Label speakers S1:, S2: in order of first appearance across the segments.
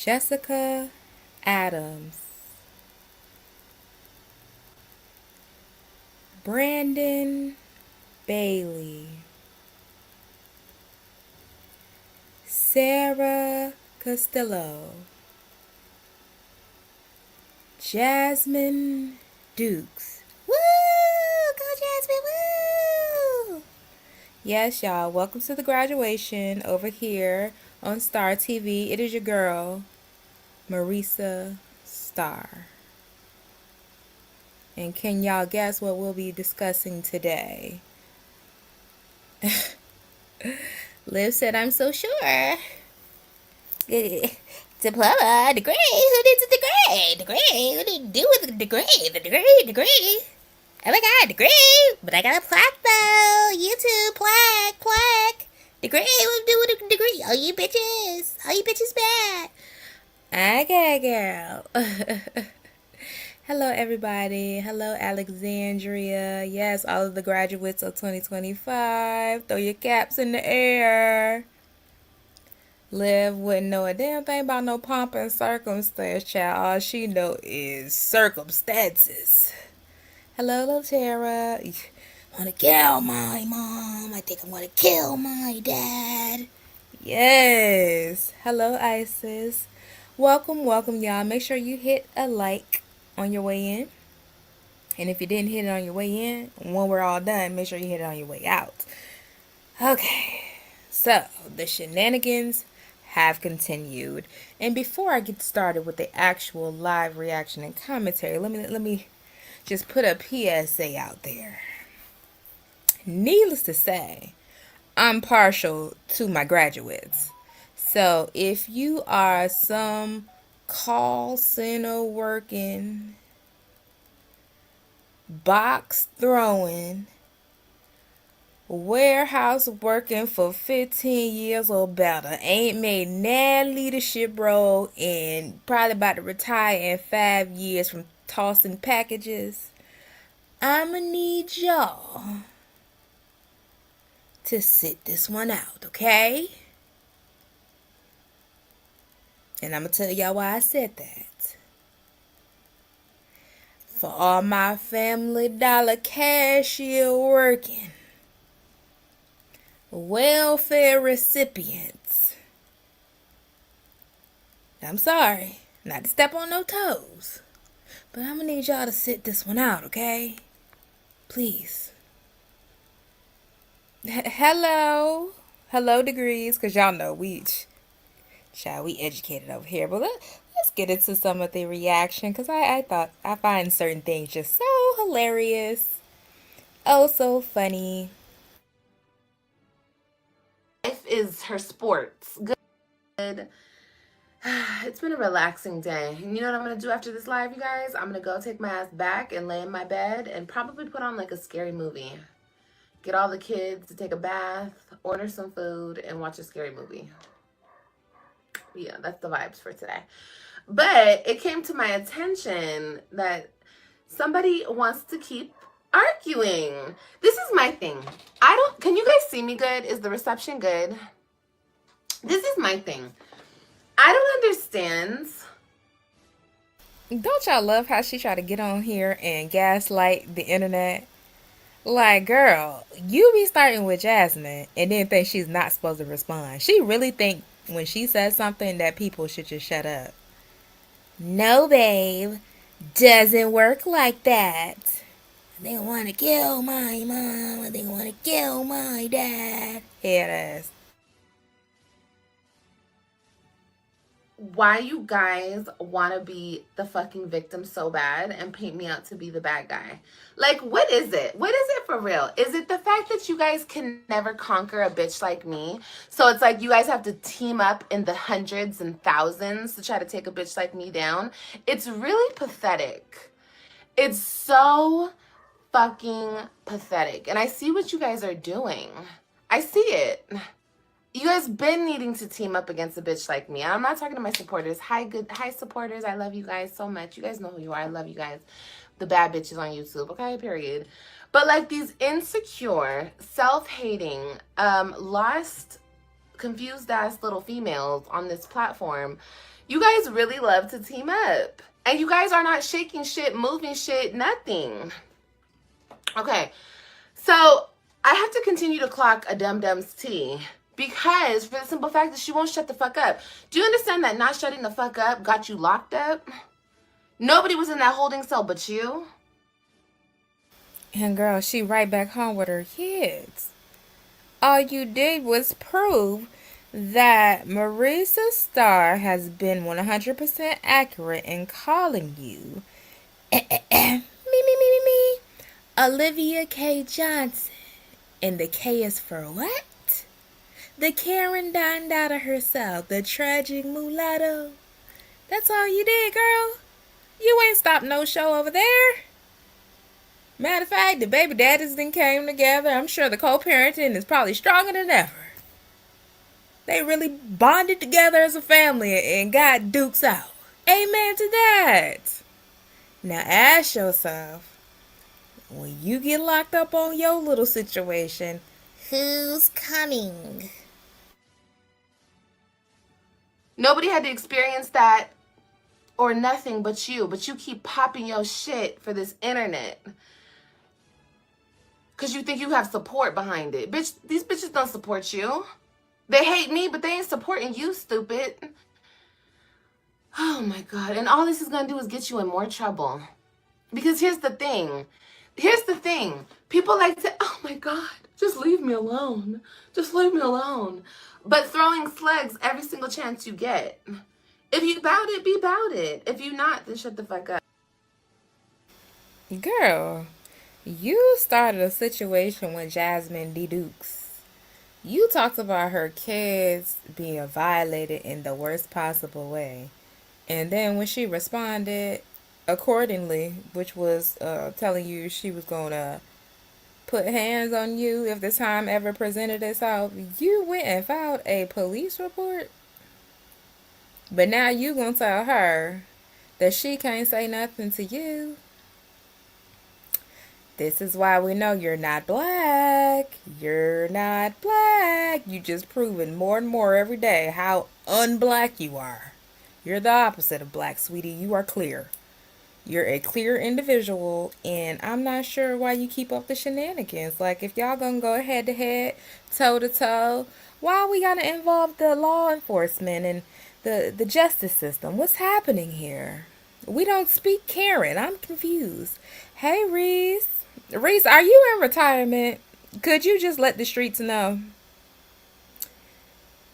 S1: Jessica Adams, Brandon Bailey, Sarah Costello, Jasmine Dukes. Woo! Go Jasmine! Woo! Yes, y'all. Welcome to the graduation over here on Star TV. It is your girl, Marisa Star. And can y'all guess what we'll be discussing today? Liv said, I'm so sure. Diploma, degree, who needs a degree? Degree, what do you do with a degree? The degree. Oh my god, degree! But I got a plaque though! You too, plaque! Degree, what do with a degree? All you bitches bad! Okay, girl. Hello, everybody. Hello, Alexandria. Yes, all of the graduates of 2025. Throw your caps in the air. Liv wouldn't know a damn thing about no pomp and circumstance, child. All she know is circumstances. Hello, little Tara. Wanna kill my mom. I think I'm gonna kill my dad. Yes. Hello, Isis. Welcome, y'all. Make sure you hit a like on your way in. And if you didn't hit it on your way in, when we're all done, make sure you hit it on your way out. Okay. So, the shenanigans have continued. And before I get started with the actual live reaction and commentary, let me just put a PSA out there. Needless to say, I'm partial to my graduates. So if you are some call center working, box throwing, warehouse working for 15 years or better, ain't made nan leadership role, and probably about to retire in 5 years from tossing packages, I'ma need y'all to sit this one out, okay? And I'm gonna tell y'all why I said that. For all my Family Dollar cashier working, welfare recipients, I'm sorry, not to step on no toes, but I'm gonna need y'all to sit this one out, okay? Please. Hello degrees, because y'all know we educated over here. But let's get into some of the reaction, because I find certain things just so hilarious, oh so funny.
S2: Life is her sports. Good. It's been a relaxing day. And you know what I'm going to do after this live, you guys? I'm going to go take my ass back and lay in my bed and probably put on like a scary movie. Get all the kids to take a bath, order some food, and watch a scary movie. Yeah, that's the vibes for today. But it came to my attention that somebody wants to keep arguing. This is my thing. Can you guys see me good? Is the reception good? This is my thing. I don't understand.
S1: Don't y'all love how she tried to get on here and gaslight the internet? Like, girl, you be starting with Jasmine and then think she's not supposed to respond. She really think when she says something that people should just shut up. No, babe, doesn't work like that. They want to kill my mom. They want to kill my dad. Head ass.
S2: Why you guys want to be the fucking victim so bad and paint me out to be the bad guy? Like, what is it? What is it for real? Is it the fact that you guys can never conquer a bitch like me? So it's like you guys have to team up in the hundreds and thousands to try to take a bitch like me down? It's really pathetic. It's so fucking pathetic. And I see what you guys are doing. I see it. You guys been needing to team up against a bitch like me. I'm not talking to my supporters. Hi supporters. I love you guys so much. You guys know who you are. I love you guys. The bad bitches on YouTube. Okay, period. But like these insecure, self-hating, lost confused ass little females on this platform, you guys really love to team up. And you guys are not shaking shit, moving shit, nothing. Okay, so I have to continue to clock a dum-dum's tea because for the simple fact that she won't shut the fuck up. Do you understand that not shutting the fuck up got you locked up? Nobody was in that holding cell but you.
S1: And girl, she right back home with her kids. All you did was prove that Marisa Starr has been 100% accurate in calling you me, Olivia K. Johnson. And the K is for what? The Karen Don out of herself, the tragic mulatto. That's all you did, girl. You ain't stopped no show over there. Matter of fact, the baby daddies then came together. I'm sure the co-parenting is probably stronger than ever. They really bonded together as a family and got dukes out. Amen to that. Now ask yourself, when you get locked up on your little situation, who's coming?
S2: Nobody had to experience that or nothing but you keep popping your shit for this internet. Because you think you have support behind it. Bitch, these bitches don't support you. They hate me, but they ain't supporting you, stupid. Oh my God. And all this is going to do is get you in more trouble. Because here's the thing. People like to, oh my God, just leave me alone. Just leave me alone. But throwing slugs every single chance you get. If you bout it, be bout it. If you not, then shut the fuck up.
S1: Girl, you started a situation with Jasmine D. Dukes. You talked about her kids being violated in the worst possible way. And then when she responded accordingly, which was telling you she was going to put hands on you if the time ever presented itself, you went and filed a police report. But now you going to tell her that she can't say nothing to you. This is why we know you're not black. You're not black. You just proving more and more every day how unblack you are. You're the opposite of black, sweetie. You are clear. You're a clear individual, and I'm not sure why you keep up the shenanigans. Like, if y'all gonna go head to head, toe to toe, why we gotta involve the law enforcement and the justice system? What's happening here? We don't speak Karen. I'm confused. Hey, Reese. Reese, are you in retirement? Could you just let the streets know?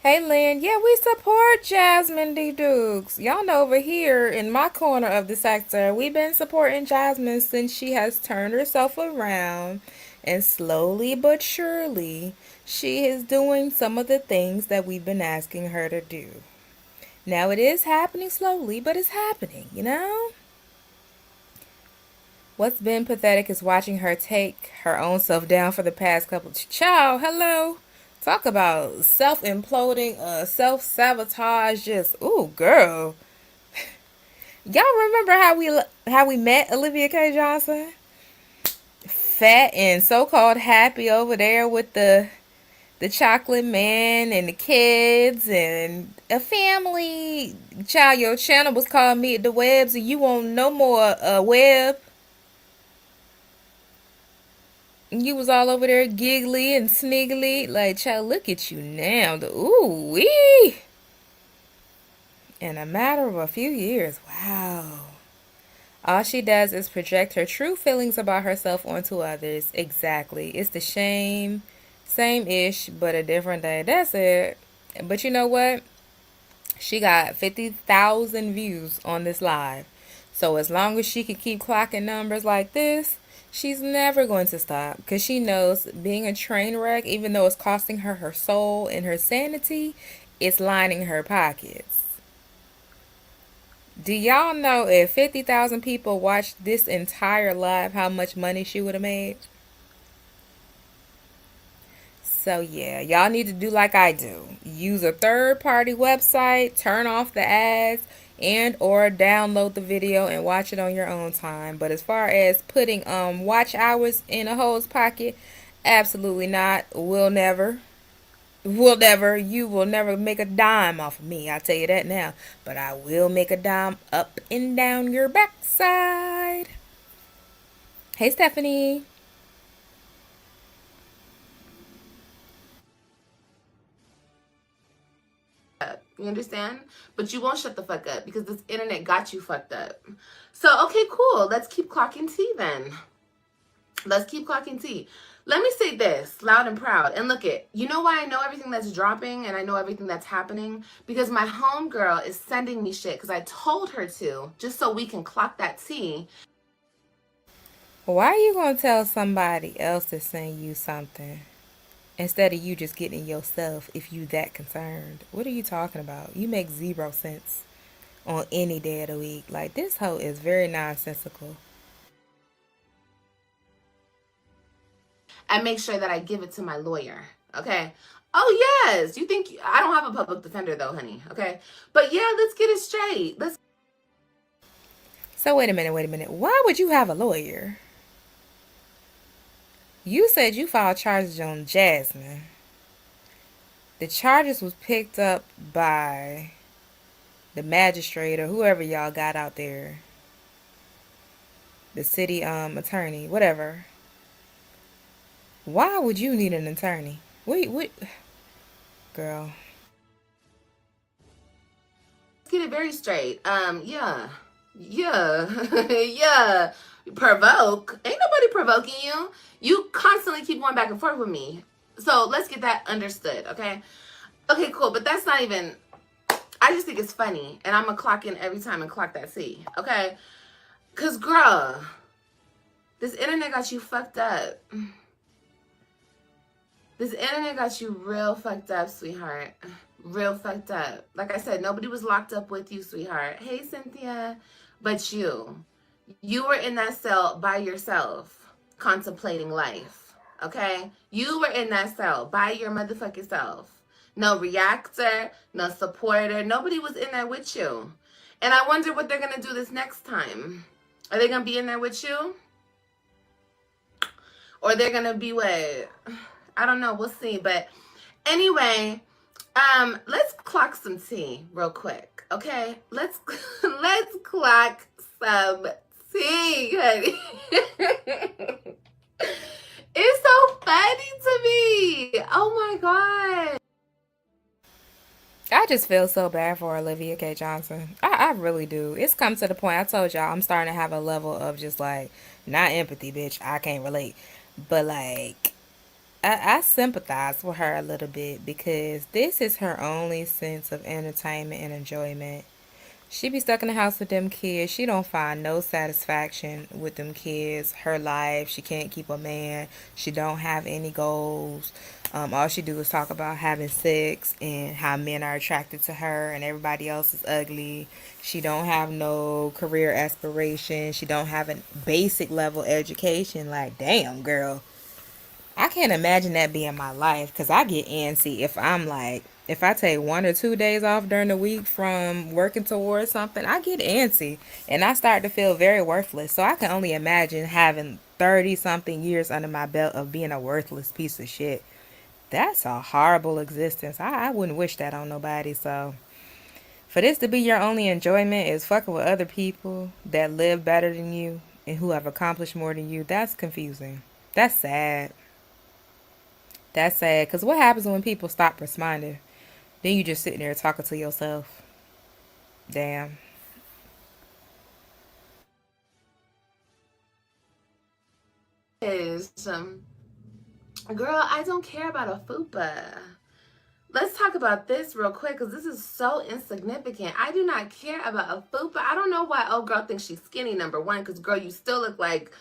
S1: Hey, Lynn. Yeah, we support Jasmine D. Dukes. Y'all know over here in my corner of the sector, we've been supporting Jasmine since she has turned herself around. And slowly but surely, she is doing some of the things that we've been asking her to do. Now, it is happening slowly, but it's happening, you know? What's been pathetic is watching her take her own self down for the past couple. Ciao, hello. Talk about self-imploding, self-sabotage. Just, ooh, girl. Y'all remember how we met Olivia K. Johnson? Fat and so-called happy over there with the chocolate man and the kids and a family. Child, your channel was called Meet the Webs, and you want no more web. You was all over there giggly and sniggly. Like, child, look at you now. Ooh wee. In a matter of a few years. Wow. All she does is project her true feelings about herself onto others. Exactly. It's the shame. Same-ish, but a different day. That's it. But you know what? She got 50,000 views on this live. So as long as she can keep clocking numbers like this, she's never going to stop, because she knows being a train wreck, even though it's costing her her soul and her sanity, it's lining her pockets. Do y'all know if 50,000 people watched this entire live, how much money she would have made? So yeah, y'all need to do like I do. Use a third-party website, turn off the ads, and or download the video and watch it on your own time. But as far as putting watch hours in a hoe's pocket, absolutely not. Will never. You will never make a dime off of me. I'll tell you that now. But I will make a dime up and down your backside. Hey, Stephanie.
S2: You understand? But you won't shut the fuck up because this internet got you fucked up. So, okay, cool. Let's keep clocking tea then. Let's keep clocking tea. Let me say this loud and proud. And look it, you know why I know everything that's dropping and I know everything that's happening? Because my homegirl is sending me shit because I told her to, just so we can clock that tea.
S1: Why are you going to tell somebody else to send you something instead of you just getting it yourself if you that concerned? What are you talking about? You make 0 sense on any day of the week. Like, this hoe is very nonsensical.
S2: And make sure that I give it to my lawyer. Okay. Oh, yes. You think I don't have a public defender, though, honey. Okay. But yeah, let's get it straight. Let's.
S1: So, wait a minute. Why would you have a lawyer? You said you filed charges on Jasmine. The charges was picked up by the magistrate or whoever y'all got out there. The city attorney, whatever. Why would you need an attorney? Wait, girl.
S2: Get it very straight. Yeah. Yeah. Provoke. Ain't nobody provoking you. You constantly keep going back and forth with me. So let's get that understood, okay? Okay, cool. But that's not even. I just think it's funny. And I'm going to clock in every time and clock that C, okay? Because, girl, this internet got you fucked up. This internet got you real fucked up, sweetheart. Real fucked up. Like I said, nobody was locked up with you, sweetheart. Hey, Cynthia. But you. You were in that cell by yourself, contemplating life. Okay? You were in that cell by your motherfucking self. No reactor, no supporter. Nobody was in there with you. And I wonder what they're going to do this next time. Are they going to be in there with you? Or they're going to be what? I don't know. We'll see. But anyway, let's clock some tea real quick. Okay? Let's clock some tea, honey. It's so funny to me. Oh my God.
S1: I just feel so bad for Olivia K. Johnson. I really do. It's come to the point, I told y'all, I'm starting to have a level of just like, not empathy, bitch. I can't relate. But like, I sympathize with her a little bit because this is her only sense of entertainment and enjoyment. She be stuck in the house with them kids. She don't find no satisfaction with them kids. Her life, she can't keep a man. She don't have any goals. All she do is talk about having sex and how men are attracted to her and everybody else is ugly. She don't have no career aspirations. She don't have a basic level education. Like, damn, girl. I can't imagine that being my life because I get antsy if I'm like, if I take 1 or 2 days off during the week from working towards something, I get antsy and I start to feel very worthless. So I can only imagine having 30 something years under my belt of being a worthless piece of shit. That's a horrible existence. I wouldn't wish that on nobody. So for this to be your only enjoyment is fucking with other people that live better than you and who have accomplished more than you, that's confusing. That's sad. That's sad. Because what happens when people stop responding? Then you just sitting there talking to yourself. Damn.
S2: Is girl, I don't care about a fupa. Let's talk about this real quick because this is so insignificant. I do not care about a fupa. I don't know why old girl thinks she's skinny, number one, because girl, you still look like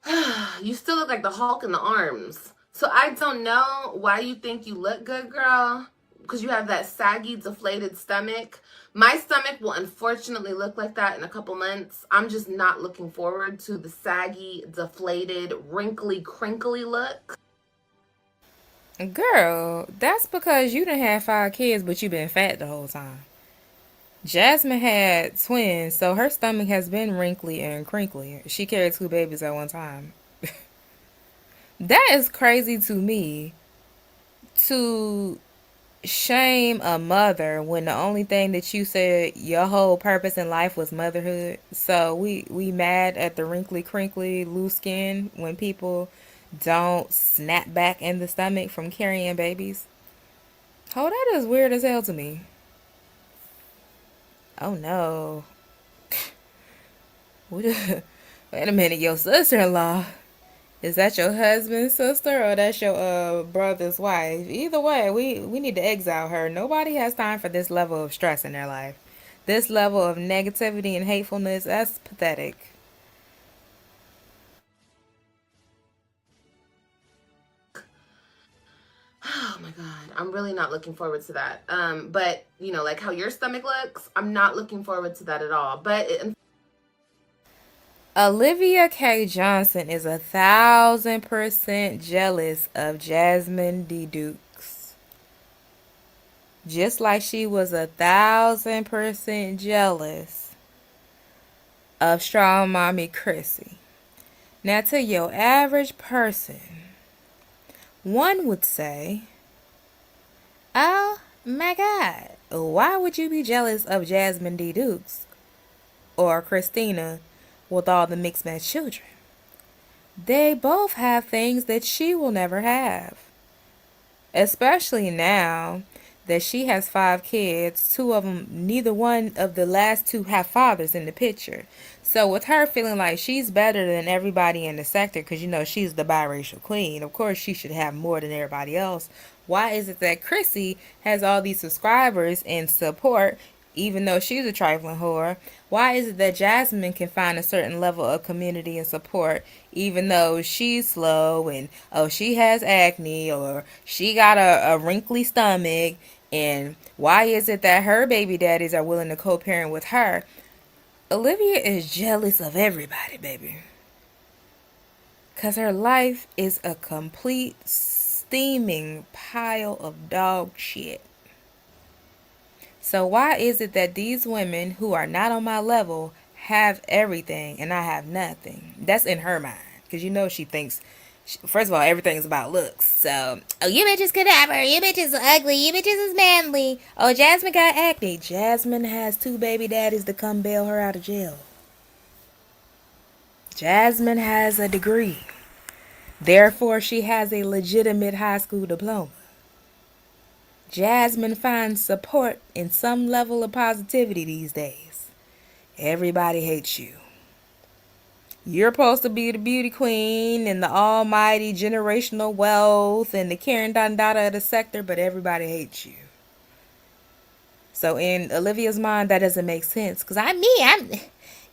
S2: the Hulk in the arms. So I don't know why you think you look good, girl, because you have that saggy, deflated stomach. My stomach will unfortunately look like that in a couple months. I'm just not looking forward to the saggy, deflated, wrinkly, crinkly look.
S1: Girl, that's because you done had 5 kids, but you been fat the whole time. Jasmine had twins, so her stomach has been wrinkly and crinkly. She carried 2 babies at one time. That is crazy to me. to shame a mother when the only thing that you said your whole purpose in life was motherhood. So we mad at the wrinkly crinkly loose skin when people don't snap back in the stomach from carrying babies. Oh, that is weird as hell to me. Oh no. Wait a minute, your sister-in-law. Is that your husband's sister or that's your brother's wife? Either way, we need to exile her. Nobody has time for this level of stress in their life. This level of negativity and hatefulness, that's pathetic.
S2: Oh my God, I'm really not looking forward to that. But you know, like how your stomach looks, I'm not looking forward to that at all. But
S1: Olivia K. Johnson is 1,000% jealous of Jasmine D. Dukes. Just like she was 1,000% jealous of Strong Mommy Chrissy. Now, to your average person, one would say, oh my God, why would you be jealous of Jasmine D. Dukes or Christina with all the mixed match children? They both have things that she will never have. Especially now that she has 5 kids, 2 of them, neither one of the last 2 have fathers in the picture. So with her feeling like she's better than everybody in the sector because, you know, she's the biracial queen, of course she should have more than everybody else. Why is it that Chrissy has all these subscribers and support even though she's a trifling whore? Why is it that Jasmine can find a certain level of community and support even though she's slow and, oh, she has acne or she got a wrinkly stomach? And why is it that her baby daddies are willing to co-parent with her? Olivia is jealous of everybody, baby. Because her life is a complete steaming pile of dog shit. So why is it that these women who are not on my level have everything and I have nothing? That's in her mind. Because you know she thinks, first of all, everything is about looks. So, oh, you bitches could have her. You bitches are ugly. You bitches is manly. Oh, Jasmine got acne. Jasmine has 2 baby daddies to come bail her out of jail. Jasmine has a degree. Therefore, she has a legitimate high school diploma. Jasmine finds support in some level of positivity these days. Everybody hates you. You're supposed to be the beauty queen and the almighty generational wealth and the Karen Dondada of the sector, but everybody hates you. So in Olivia's mind, that doesn't make sense. Because I'm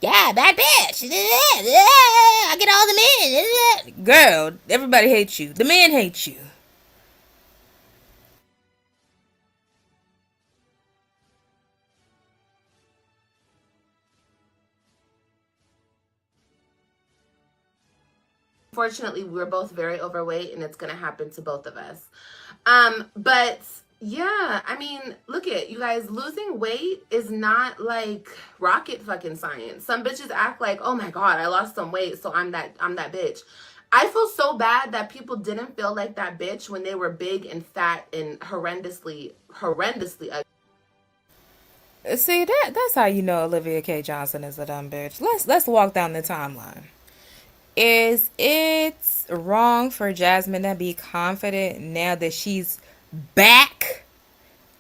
S1: yeah, bad bitch. I get all the men. Girl, everybody hates you. The men hate you.
S2: unfortunately, we're both very overweight, and it's gonna happen to both of us. But yeah, I mean, look at you guys. Losing weight is not like rocket fucking science. Some bitches act like, oh my God, I lost some weight, so I'm that bitch. I feel so bad that people didn't feel like that bitch when they were big and fat and horrendously ugly.
S1: See, that's how you know Olivia K. Johnson is a dumb bitch. Let's walk down the timeline. Is it wrong for Jasmine to be confident now that she's back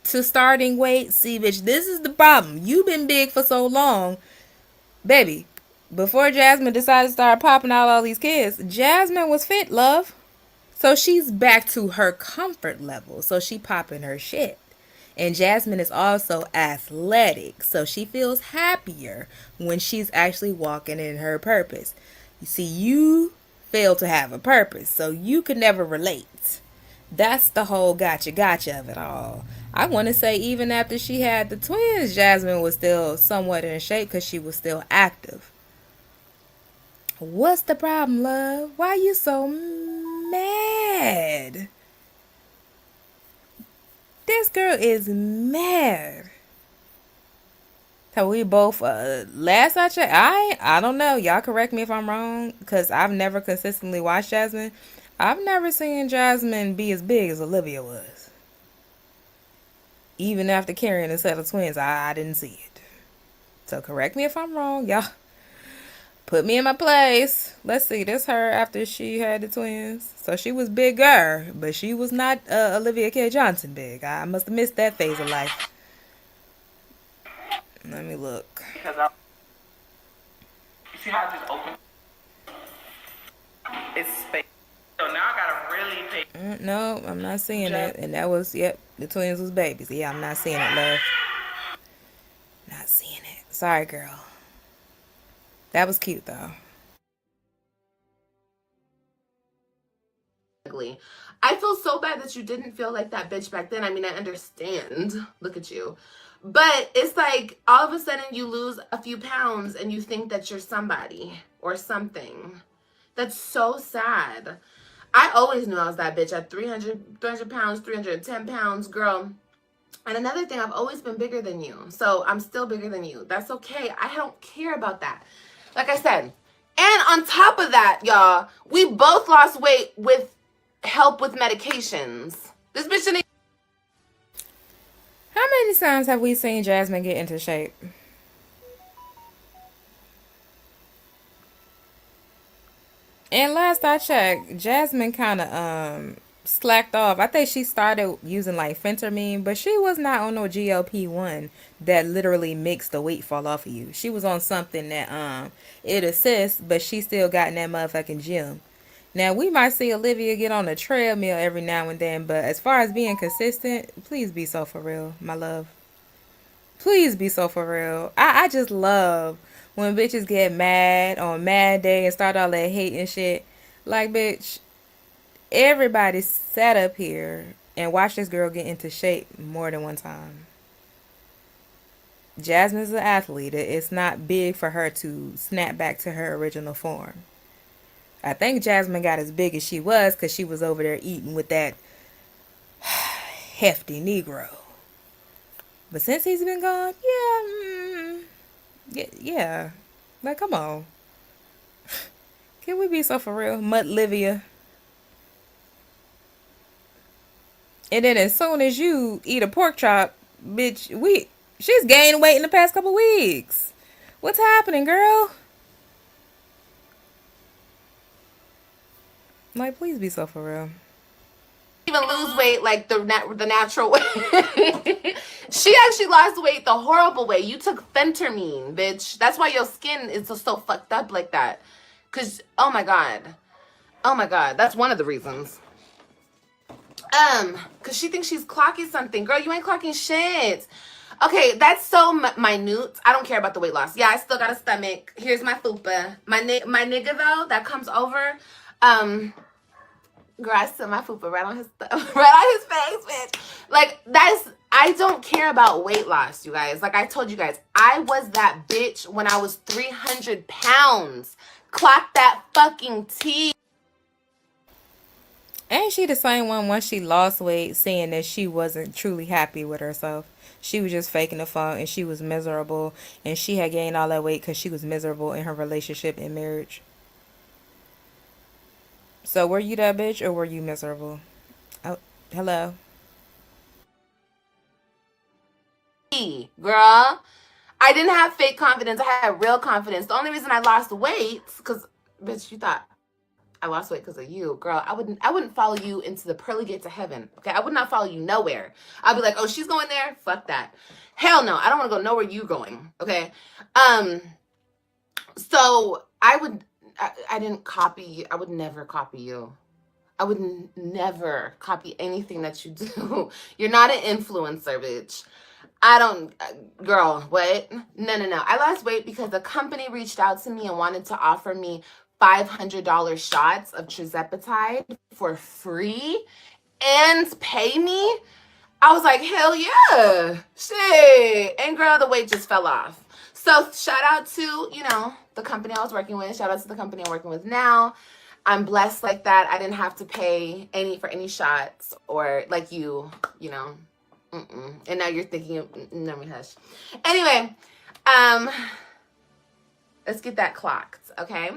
S1: to starting weight? See, bitch, this is the problem. You've been big for so long. Baby, before Jasmine decided to start popping out all these kids, Jasmine was fit, love. So she's back to her comfort level. So she popping her shit. And Jasmine is also athletic. So she feels happier when she's actually walking in her purpose. You see, you fail to have a purpose. So you could never relate. That's the whole gotcha of it all. I want to say even after she had the twins, Jasmine was still somewhat in shape because she was still active. What's the problem, love? Why you so mad? This girl is mad. So we both, last I checked, I don't know. Y'all correct me if I'm wrong, because I've never consistently watched Jasmine. I've never seen Jasmine be as big as Olivia was. Even after carrying a set of twins, I didn't see it. So correct me if I'm wrong, y'all. Put me in my place. Let's see, this her after she had the twins. So she was bigger, but she was not Olivia K. Johnson big. I must have missed that phase of life. Let me look.
S3: Because you see how I just open? It's space. So now I gotta really pay.
S1: No, I'm not seeing it. And that was, yep, the twins was babies. Yeah, I'm not seeing it, love. Not seeing it. Sorry, girl. That was cute, though.
S2: I feel so bad that you didn't feel like that bitch back then. I mean, I understand. Look at you. But it's like all of a sudden you lose a few pounds and you think that you're somebody or something. That's so sad. I always knew I was that bitch at 300 pounds, 310 pounds, girl. And another thing, I've always been bigger than you. So I'm still bigger than you. That's okay. I don't care about that. Like I said. And on top of that, y'all, we both lost weight with help with medications. This bitch didn't.
S1: How many times have we seen Jasmine get into shape? And last I checked, Jasmine kind of slacked off. I think she started using like phentermine, but she was not on no GLP-1 that literally makes the weight fall off of you. She was on something that it assists, but she still got in that motherfucking gym. Now we might see Olivia get on a treadmill every now and then, but as far as being consistent, please be so for real, my love. Please be so for real. I just love when bitches get mad on Mad Day and start all that hate and shit. Like, bitch, everybody sat up here and watched this girl get into shape more than one time. Jasmine's an athlete. It's not big for her to snap back to her original form. I think Jasmine got as big as she was because she was over there eating with that hefty Negro. But since he's been gone, yeah. Like, come on. Can we be so for real? Olivia. And then as soon as you eat a pork chop, bitch, she's gained weight in the past couple weeks. What's happening, girl? Like, please be so for real.
S2: Even lose weight like the natural way. She actually lost weight the horrible way. You took phentermine, bitch. That's why your skin is so fucked up like that. Cause oh my god, that's one of the reasons. Cause she thinks she's clocking something, girl. You ain't clocking shit. Okay, that's so minute. I don't care about the weight loss. Yeah, I still got a stomach. Here's my fupa. My nigga though that comes over. Girl, I set my fupa right on his face, bitch. Like, I don't care about weight loss, you guys. Like I told you guys, I was that bitch when I was 300 pounds. Clock that fucking T.
S1: Ain't she the same one once she lost weight, saying that she wasn't truly happy with herself? She was just faking the funk and she was miserable. And she had gained all that weight because she was miserable in her relationship and marriage. So were you that bitch or were you miserable? Oh, hello.
S2: Girl, I didn't have fake confidence. I had real confidence. The only reason I lost weight, because, bitch, you thought I lost weight because of you. Girl, I wouldn't follow you into the pearly gates of heaven. Okay, I would not follow you nowhere. I'd be like, oh, she's going there? Fuck that. Hell no, I don't want to go nowhere you going. Okay. So I didn't copy you. I would never copy you. I would never copy anything that you do. You're not an influencer, bitch. I don't, girl, what? No. I lost weight because the company reached out to me and wanted to offer me $500 shots of tirzepatide for free and pay me. I was like, hell yeah, shit. And girl, the weight just fell off. So shout out to, the company I was working with. Shout out to the company I'm working with now. I'm blessed like that. I didn't have to pay for any shots or like And now you're thinking, no, me hush. Anyway, let's get that clocked, okay?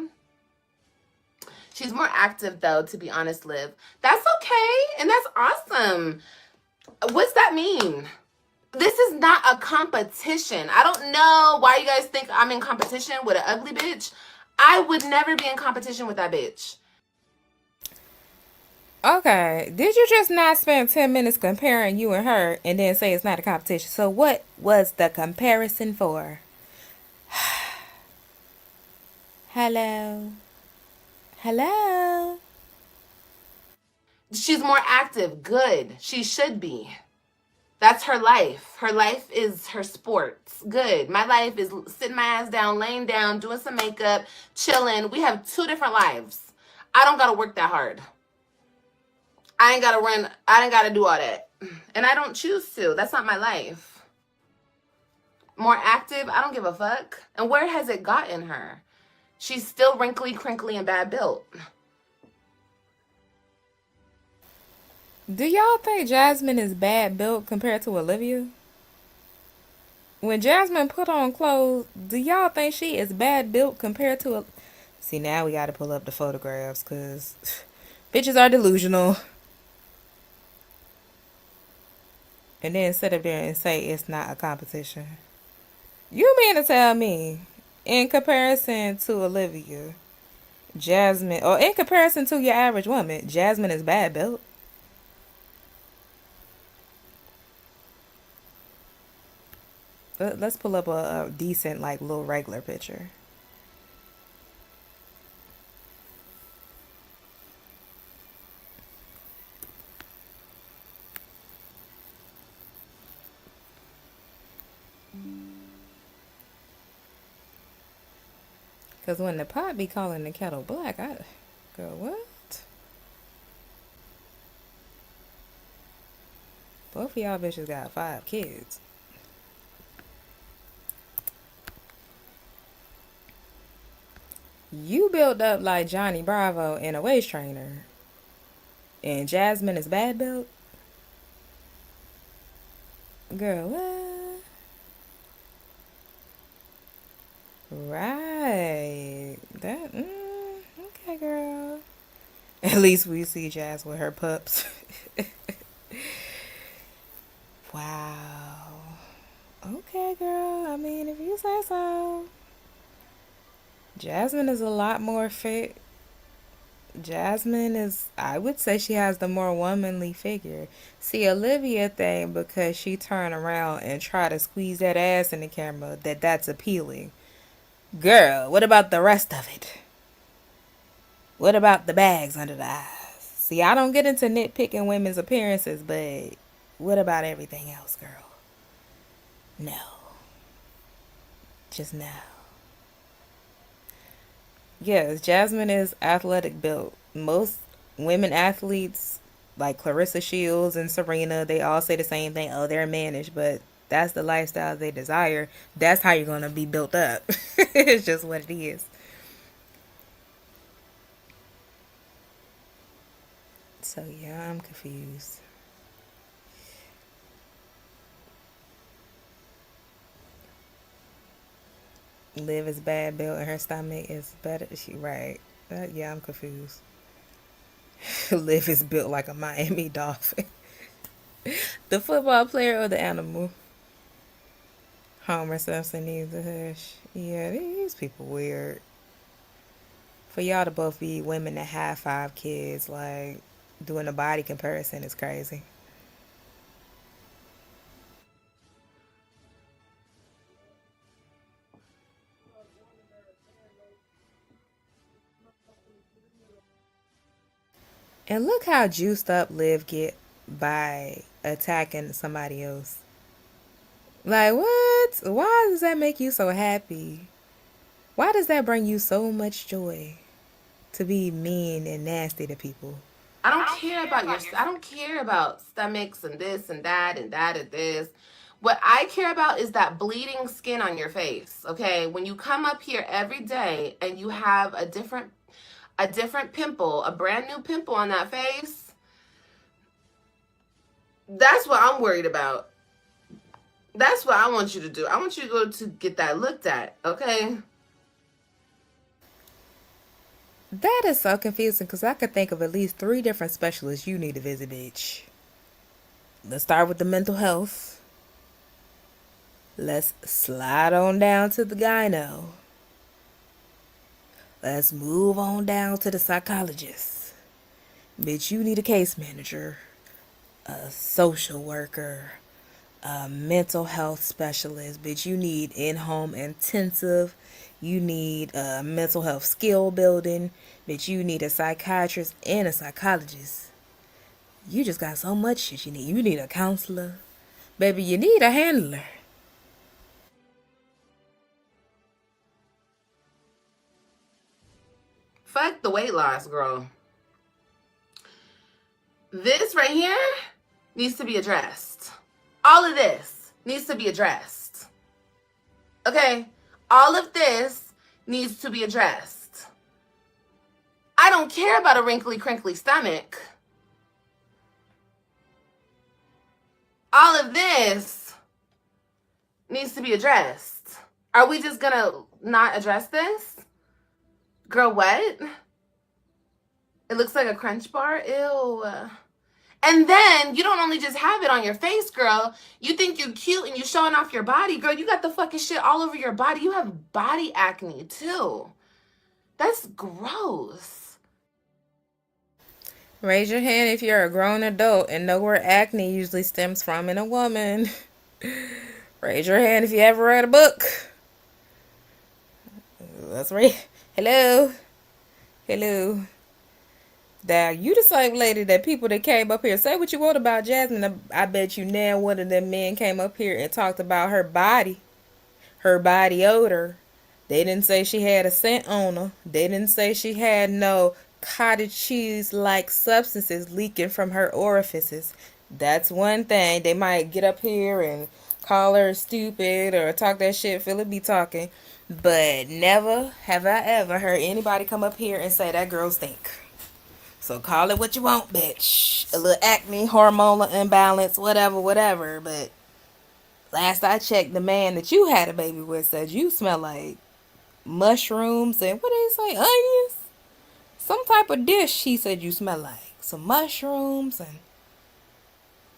S2: She's more active though, to be honest, Liv. That's okay, and that's awesome. What's that mean? This is not a competition. I don't know why you guys think I'm in competition with an ugly bitch. I would never be in competition with that bitch.
S1: Okay, did you just not spend 10 minutes comparing you and her and then say it's not a competition? So what was the comparison for? Hello? Hello?
S2: She's more active. Good. She should be. That's her life. Her life is her sports. Good. My life is sitting my ass down, laying down, doing some makeup, chilling. We have 2 different lives. I don't got to work that hard. I ain't got to run. I ain't got to do all that. And I don't choose to. That's not my life. More active? I don't give a fuck. And where has it gotten her? She's still wrinkly, crinkly, and bad built.
S1: Do y'all think Jasmine is bad built compared to Olivia? When Jasmine put on clothes, do y'all think she is bad built compared to... See, now we gotta pull up the photographs, because bitches are delusional. And then sit up there and say it's not a competition. You mean to tell me, in comparison to Olivia, Jasmine, or in comparison to your average woman, Jasmine is bad built? Let's pull up a decent, like, little regular picture. Because when the pot be calling the kettle black, I go, what? Both of y'all bitches got 5 kids. You built up like Johnny Bravo in a waist trainer. And Jasmine is bad built? Girl, what? Right. That, okay, girl. At least we see Jazz with her pups. Wow. Okay, girl. I mean, if you say so. Jasmine is a lot more fit. Jasmine is, I would say she has the more womanly figure. See, Olivia thing, because she turn around and try to squeeze that ass in the camera, that's appealing. Girl, what about the rest of it? What about the bags under the eyes? See, I don't get into nitpicking women's appearances, but what about everything else, girl? No. Just no. Yes, Jasmine is athletic built. Most women athletes, like Clarissa Shields and Serena, they all say the same thing. Oh, they're managed, but that's the lifestyle they desire. That's how you're going to be built up. It's just what it is. So, yeah, I'm confused. Liv is bad built and her stomach is better. She right. Yeah, I'm confused. Liv is built like a Miami Dolphin. The football player or the animal? Homer Simpson needs a hush. Yeah, these people weird. For y'all to both be women that have 5 kids, like, doing a body comparison is crazy. And look how juiced up Liv get by attacking somebody else. Like, what? Why does that make you so happy? Why does that bring you so much joy to be mean and nasty to people?
S2: I don't care about I don't care about stomachs and this and that and that and this. What I care about is that bleeding skin on your face, okay? When you come up here every day and you have a different pimple, a brand new pimple on that face, that's what I'm worried about. That's what I want you to do. I want you to go to get that looked at, okay?
S1: That is so confusing because I could think of at least 3 different specialists you need to visit, bitch. Let's start with the mental health. Let's slide on down to the gyno. Let's move on down to the psychologist. Bitch, you need a case manager, a social worker, a mental health specialist. Bitch, you need in-home intensive. You need a mental health skill building. Bitch, you need a psychiatrist and a psychologist. You just got so much shit you need. You need a counselor. Baby, you need a handler.
S2: Fuck the weight loss, girl. This right here needs to be addressed. All of this needs to be addressed. Okay? All of this needs to be addressed. I don't care about a wrinkly, crinkly stomach. All of this needs to be addressed. Are we just gonna not address this? Girl, what? It looks like a crunch bar? Ew. And then you don't only just have it on your face, girl. You think you're cute and you're showing off your body, girl. You got the fucking shit all over your body. You have body acne too. That's gross.
S1: Raise your hand if you're a grown adult and know where acne usually stems from in a woman. Raise your hand if you ever read a book. Let's read. Hello. Hello. Now, you the same lady that people that came up here, say what you want about Jasmine. I bet you now one of them men came up here and talked about her body odor. They didn't say she had a scent on her. They didn't say she had no cottage cheese-like substances leaking from her orifices. That's one thing. They might get up here and call her stupid or talk that shit Philip be talking. But never have I ever heard anybody come up here and say that girl stink. So call it what you want, bitch. A little acne, hormonal imbalance, whatever. But last I checked, the man that you had a baby with said you smell like mushrooms and what did he say? Onions? Some type of dish he said you smell like. Some mushrooms and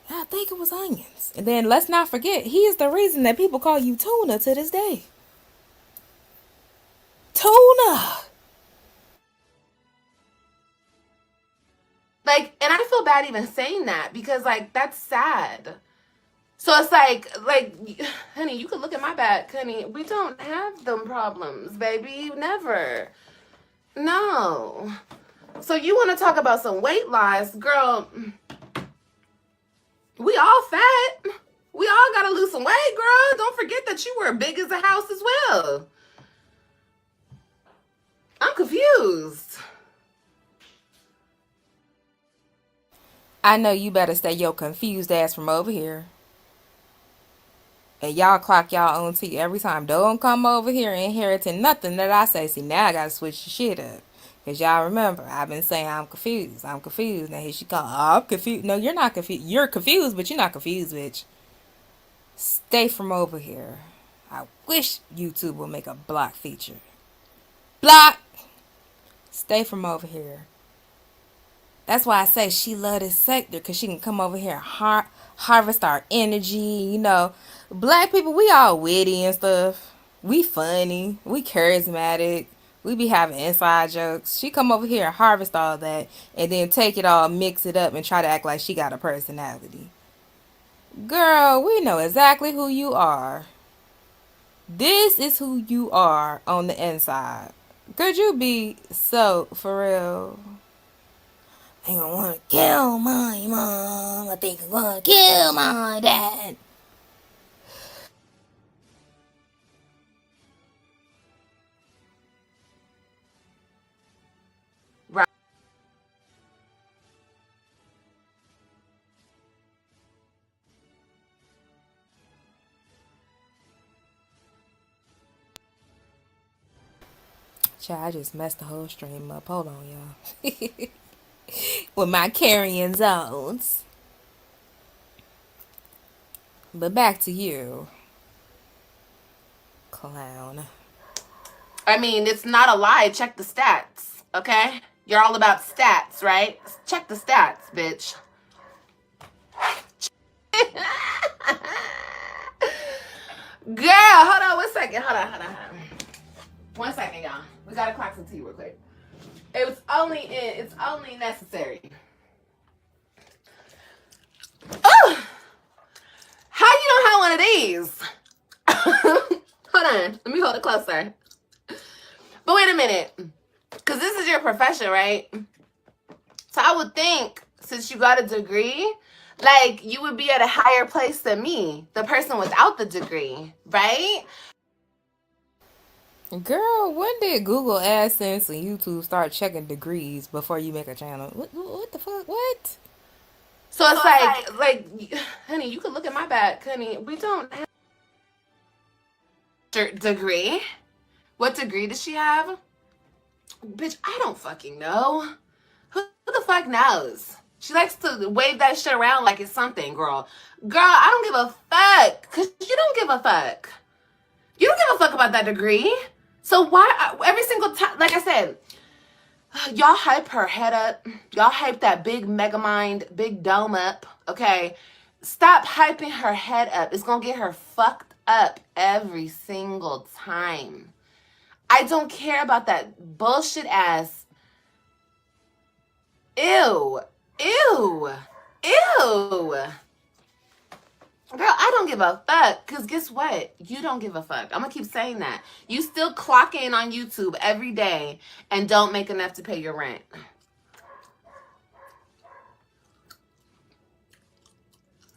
S1: I think it was onions. And then let's not forget, he is the reason that people call you Tuna to this day. Tuna!
S2: Like, and I feel bad even saying that because, like, that's sad. So it's like, honey, you could look at my back, honey. We don't have them problems, baby. Never. No. So you want to talk about some weight loss, girl? We all fat. We all got to lose some weight, girl. Don't forget that you were big as a house as well. I'm confused.
S1: I know you better stay your confused ass from over here. And y'all clock y'all own tea every time. Don't come over here inheriting nothing that I say. See, now I gotta switch the shit up. Because y'all remember, I've been saying I'm confused. I'm confused. Now here she come. Oh, I'm confused. No, you're not confused. You're confused, but you're not confused, bitch. Stay from over here. I wish YouTube would make a block feature. Block! Stay from over here. That's why I say she love this sector, because she can come over here and harvest our energy. You know, black people, we all witty and stuff. We funny. We charismatic. We be having inside jokes. She come over here and harvest all that and then take it all, mix it up, and try to act like she got a personality. Girl, we know exactly who you are. This is who you are on the inside. Could you be so for real? I think I want to kill my mom. I think I want to kill my dad.
S2: Right.
S1: Child, I just messed the whole stream up. Hold on, y'all. With my carrying zones. But back to you, clown.
S2: I mean, it's not a lie. Check the stats. okay? You're all about stats, right? Check the stats, bitch. Girl, hold on 1 second. Hold on. 1 second, y'all. We gotta clock some tea real quick. It's only necessary. Oh, how you don't have one of these? Hold on, let me hold it closer. But wait a minute, because this is your profession, right? So I would think, since you got a degree, like, you would be at a higher place than me, the person without the degree, right?
S1: Girl, when did Google AdSense and YouTube start checking degrees before you make a channel? What the fuck? What?
S2: So it's like, honey, you can look at my back, honey. We don't have a degree. What degree does she have? Bitch, I don't fucking know. Who the fuck knows? She likes to wave that shit around like it's something, girl. Girl, I don't give a fuck. Because you don't give a fuck. You don't give a fuck about that degree. So why, every single time, like I said, y'all hype her head up. Y'all hype that big mega mind, big dome up, okay? Stop hyping her head up. It's going to get her fucked up every single time. I don't care about that bullshit ass. Ew. Girl, I don't give a fuck. Because guess what? You don't give a fuck. I'm going to keep saying that. You still clock in on YouTube every day and don't make enough to pay your rent.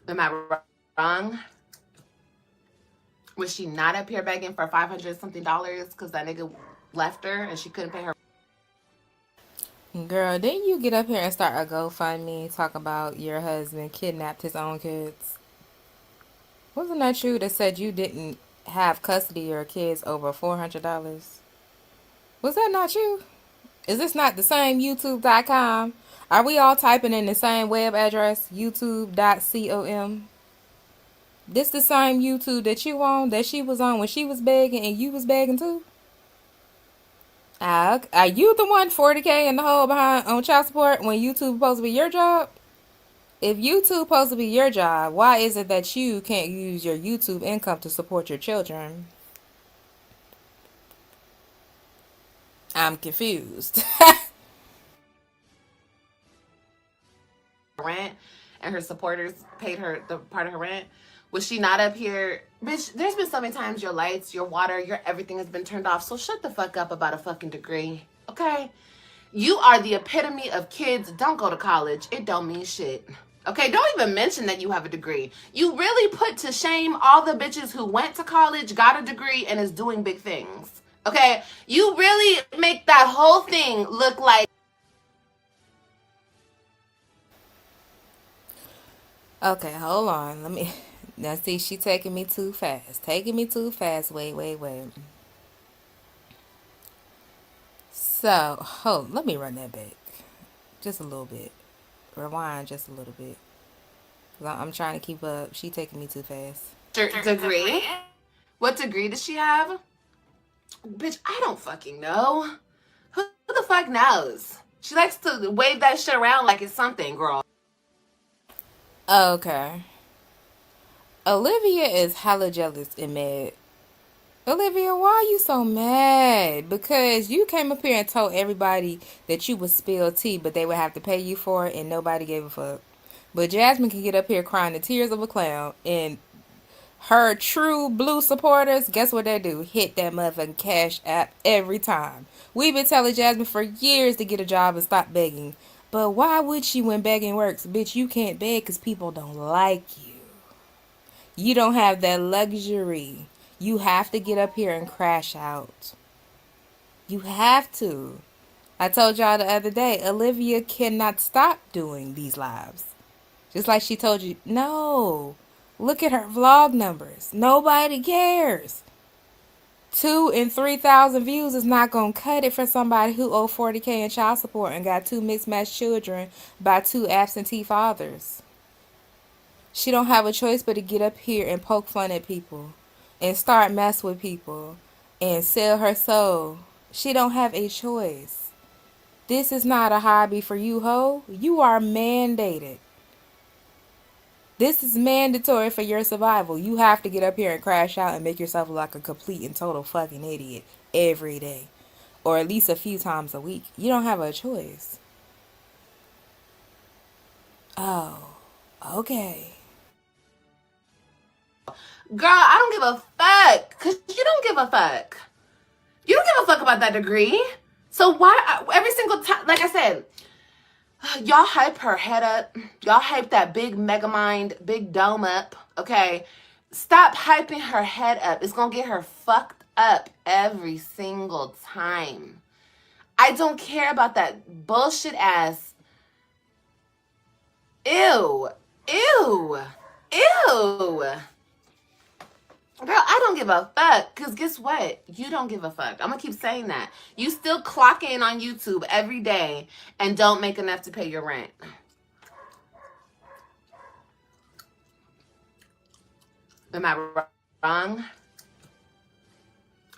S2: Am I wrong? Was she not up here begging for $500 something because that nigga left her and she couldn't pay her?
S1: Girl, didn't you get up here and start a GoFundMe talk about your husband kidnapped his own kids? Wasn't that true that said you didn't have custody of your kids over $400? Was that not you? Is this not the same YouTube.com? Are we all typing in the same web address, youtube.com? This the same YouTube that you on, that she was on when she was begging and you was begging too? Are you the one 40K in the hole behind on child support when YouTube supposed to be your job? If YouTube supposed to be your job, why is it that you can't use your YouTube income to support your children? I'm confused.
S2: Rent and her supporters paid her the part of her rent. Was she not up here? Bitch, there's been so many times your lights, your water, your everything has been turned off. So shut the fuck up about a fucking degree, okay? You are the epitome of kids don't go to college. It don't mean shit. Okay, don't even mention that you have a degree. You really put to shame all the bitches who went to college, got a degree, and is doing big things. Okay? You really make that whole thing look like...
S1: Okay, hold on. Let me... Now, see, she taking me too fast. Wait. So, let me run that back. Just a little bit. Rewind just a little bit. I'm trying to keep up. She taking me too fast.
S2: Degree? What degree does she have? Bitch, I don't fucking know. Who the fuck knows? She likes to wave that shit around like it's something, girl.
S1: Okay. Olivia is hella jealous and mad. Olivia, why are you so mad? Because you came up here and told everybody that you would spill tea, but they would have to pay you for it, and nobody gave a fuck. But Jasmine can get up here crying the tears of a clown, and her true blue supporters, guess what they do? Hit that motherfucking Cash App every time. We've been telling Jasmine for years to get a job and stop begging. But why would she when begging works? Bitch, you can't beg because people don't like you. You don't have that luxury. You have to get up here and crash out. You have to. I told y'all the other day, Olivia cannot stop doing these lives. Just like she told you, no. Look at her vlog numbers. Nobody cares. 2,000 and 3,000 views is not going to cut it for somebody who owed $40K in child support and got 2 mismatched children by 2 absentee fathers. She don't have a choice but to get up here and poke fun at people and start mess with people and sell her soul. She don't have a choice. This is not a hobby for you, ho. You are mandated. This is mandatory for your survival. You have to get up here and crash out and make yourself look like a complete and total fucking idiot every day. Or at least a few times a week. You don't have a choice. Oh, okay.
S2: Girl, I don't give a fuck. Because you don't give a fuck. You don't give a fuck about that degree. So why, every single time, like I said, y'all hype her head up. Y'all hype that big mega mind, big dome up. Okay? Stop hyping her head up. It's going to get her fucked up every single time. I don't care about that bullshit ass. Ew. Ew. Ew. Girl, I don't give a fuck. Because guess what? You don't give a fuck. I'm going to keep saying that. You still clock in on YouTube every day and don't make enough to pay your rent. Am I wrong?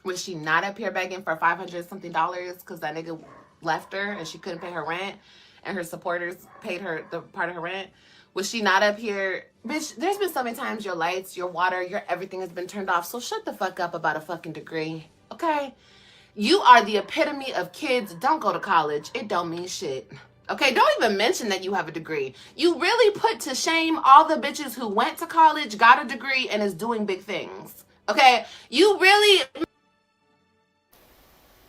S2: Was she not up here begging for $500 something because that nigga left her and she couldn't pay her rent and her supporters paid her the part of her rent? Was she not up here? Bitch, there's been so many times your lights, your water, your everything has been turned off. So shut the fuck up about a fucking degree, okay? You are the epitome of kids. Don't go to college. It don't mean shit. Okay, don't even mention that you have a degree. You really put to shame all the bitches who went to college, got a degree, and is doing big things. Okay? You really...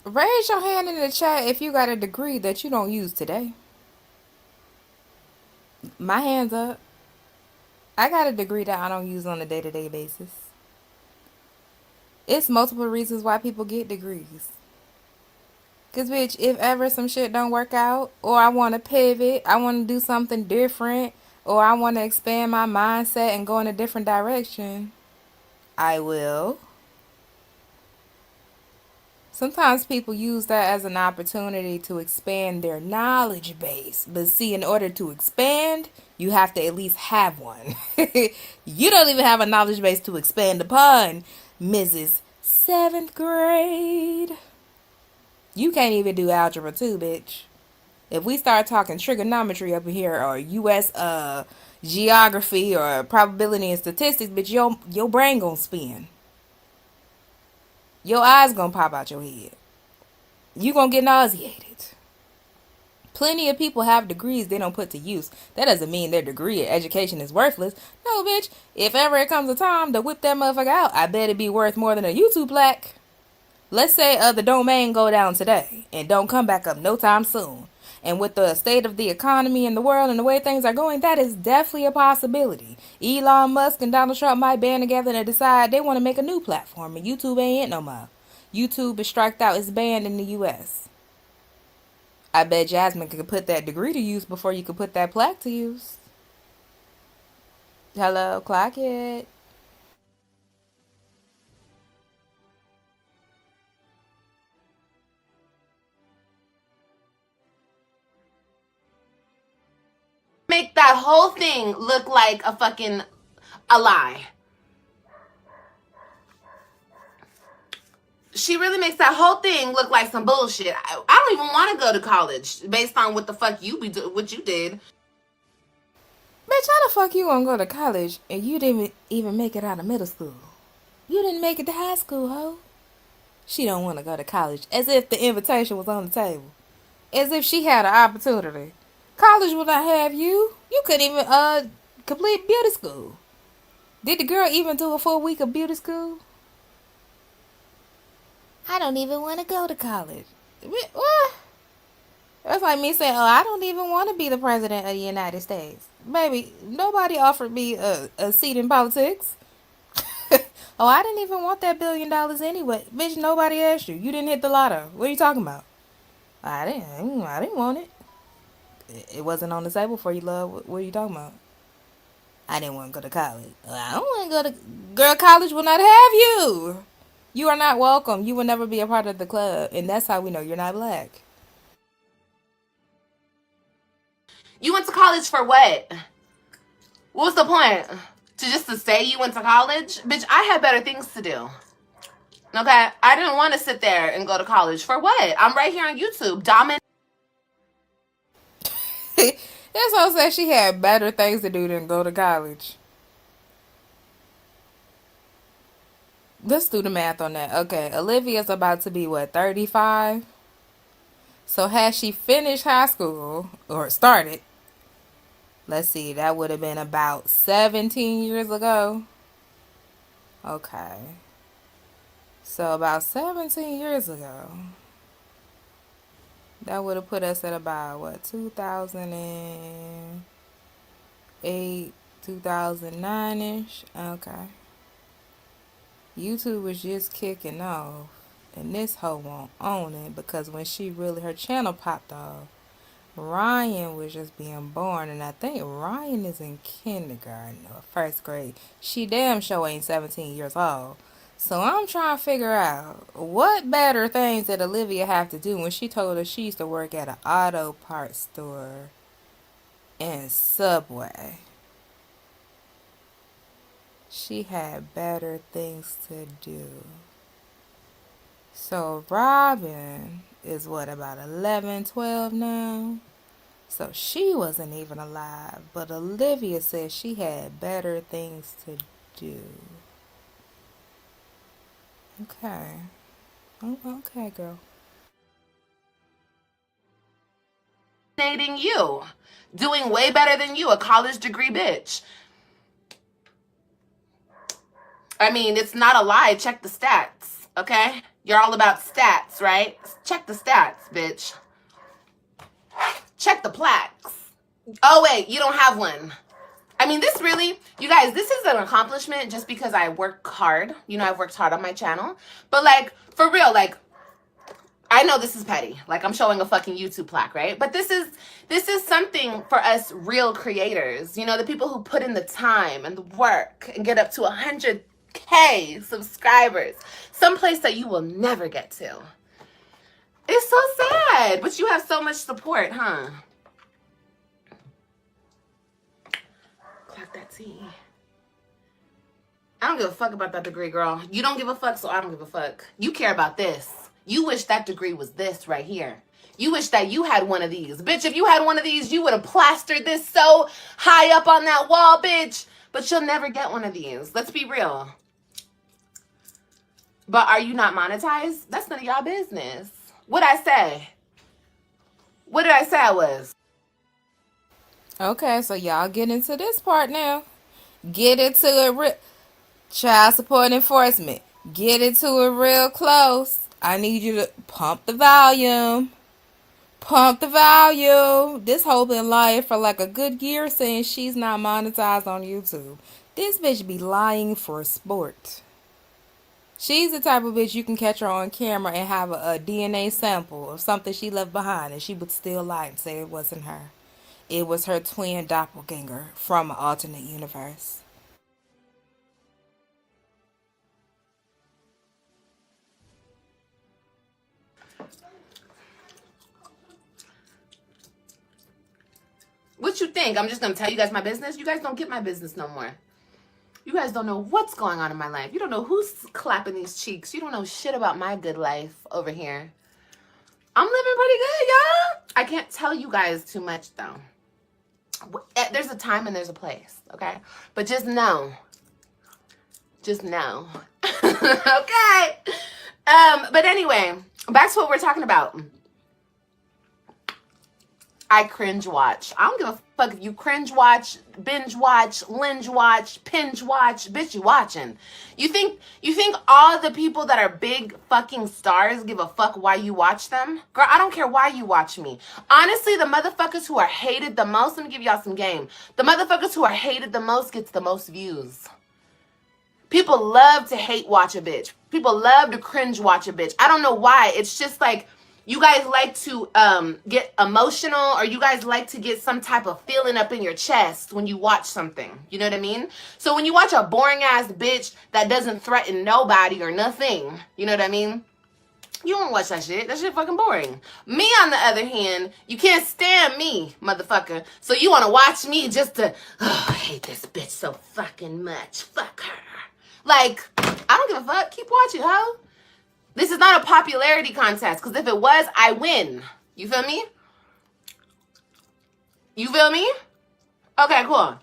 S1: Raise your hand in the chat if you got a degree that you don't use today. My hand's up. I got a degree that I don't use on a day-to-day basis. It's multiple reasons why people get degrees. Because, bitch, if ever some shit don't work out, or I want to pivot, I want to do something different, or I want to expand my mindset and go in a different direction, I will. Sometimes people use that as an opportunity to expand their knowledge base. But see, in order to expand, you have to at least have one. You don't even have a knowledge base to expand upon, Mrs. 7th grade. You can't even do algebra 2, bitch. If we start talking trigonometry up in here, or U.S. geography, or probability and statistics, bitch, your brain gonna spin. Your eyes gonna pop out your head. You gonna get nauseated. Plenty of people have degrees they don't put to use. That doesn't mean their degree or education is worthless. No, bitch. If ever it comes a time to whip that motherfucker out, I bet it be worth more than a YouTube plaque. Let's say the domain go down today and don't come back up no time soon. And with the state of the economy in the world and the way things are going, that is definitely a possibility. Elon Musk and Donald Trump might band together and decide they want to make a new platform, and YouTube ain't it no more. YouTube is striked out, it's banned in the U.S. I bet Jasmine could put that degree to use before you could put that plaque to use. Hello, clock it.
S2: Make that whole thing look like a fucking a lie. She really makes that whole thing look like some bullshit. I don't even want to go to college based on what the fuck you be doing, what you did.
S1: Bitch, how the fuck you gonna go to college and you didn't even make it out of middle school? You didn't make it to high school, ho. She don't want to go to college, as if the invitation was on the table. As if she had an opportunity. College will not have you. You couldn't even complete beauty school. Did the girl even do a full week of beauty school? I don't even want to go to college. What? That's like me saying, oh, I don't even want to be the president of the United States. Baby, nobody offered me a seat in politics. Oh, I didn't even want that $1 billion anyway. Bitch, nobody asked you. You didn't hit the lotto. What are you talking about? I didn't want it. It wasn't on the table for you, love. What are you talking about? I didn't want to go to college. I don't want to go to... Girl, college will not have you. You are not welcome. You will never be a part of the club. And that's how we know you're not black.
S2: You went to college for what? What was the point? To say you went to college? Bitch, I had better things to do. Okay? I didn't want to sit there and go to college. For what? I'm right here on YouTube. Dominant.
S4: That's what I said. She had better things to do than go to college. Let's do the math on that. Okay, Olivia's about to be what, 35? So had she finished high school or started, let's see, that would have been about 17 years ago. Okay. So about 17 years ago. That would have put us at about what, 2008, 2009-ish. Okay. YouTube was just kicking off. And this hoe won't own it because when her channel popped off, Ryan was just being born. And I think Ryan is in kindergarten or first grade. She damn sure ain't 17 years old. So I'm trying to figure out what better things did Olivia have to do when she told us she used to work at an auto parts store in Subway. She had better things to do. So Robin is what, about 11, 12 now? So she wasn't even alive. But Olivia said she had better things to do. Okay. Oh, okay, girl.
S2: You. Doing way better than you, a college degree bitch. I mean, it's not a lie. Check the stats, okay? You're all about stats, right? Check the stats, bitch. Check the plaques. Oh, wait, you don't have one. I mean, this really, you guys, this is an accomplishment just because I work hard. You know, I've worked hard on my channel. But, like, for real, like, I know this is petty. Like, I'm showing a fucking YouTube plaque, right? But this is something for us real creators. You know, the people who put in the time and the work and get up to 100K subscribers. Someplace that you will never get to. It's so sad. But you have so much support, huh? Clock that T. I don't give a fuck about that degree, girl. You don't give a fuck, so I don't give a fuck. You care about this. You wish that degree was this right here. You wish that you had one of these. Bitch, if you had one of these, you would have plastered this so high up on that wall, bitch. But you'll never get one of these. Let's be real. But are you not monetized? That's none of y'all business. What'd I say? What did I say I was?
S4: Okay, so y'all get into this part now. Get into it. Child support enforcement. Get into it real close. I need you to pump the volume. Pump the volume. This hoe been lying for like a good year saying she's not monetized on YouTube. This bitch be lying for sport. She's the type of bitch you can catch her on camera and have a DNA sample of something she left behind and she would still lie and say it wasn't her. It was her twin doppelganger from an alternate universe.
S2: What you think? I'm just going to tell you guys my business? You guys don't get my business no more. You guys don't know what's going on in my life. You don't know who's clapping these cheeks. You don't know shit about my good life over here. I'm living pretty good, y'all. I can't tell you guys too much, though. There's a time and there's a place, okay? But just know. Just know. Okay. But anyway, back to what we're talking about. I cringe watch. I don't give a fuck if you cringe watch, binge watch, linge watch, pinge watch. Bitch, you watching. You think all the people that are big fucking stars give a fuck why you watch them? Girl, I don't care why you watch me. Honestly, the motherfuckers who are hated the most, let me give y'all some game. The motherfuckers who are hated the most gets the most views. People love to hate watch a bitch. People love to cringe watch a bitch. I don't know why. It's just like, you guys like to get emotional, or you guys like to get some type of feeling up in your chest when you watch something. You know what I mean? So when you watch a boring ass bitch that doesn't threaten nobody or nothing, you know what I mean? You don't watch that shit. That shit fucking boring. Me, on the other hand, you can't stand me, motherfucker. So you want to watch me just to, oh, I hate this bitch so fucking much. Fuck her. Like, I don't give a fuck. Keep watching, ho. This is not a popularity contest, because if it was, I win. You feel me? You feel me? Okay, cool.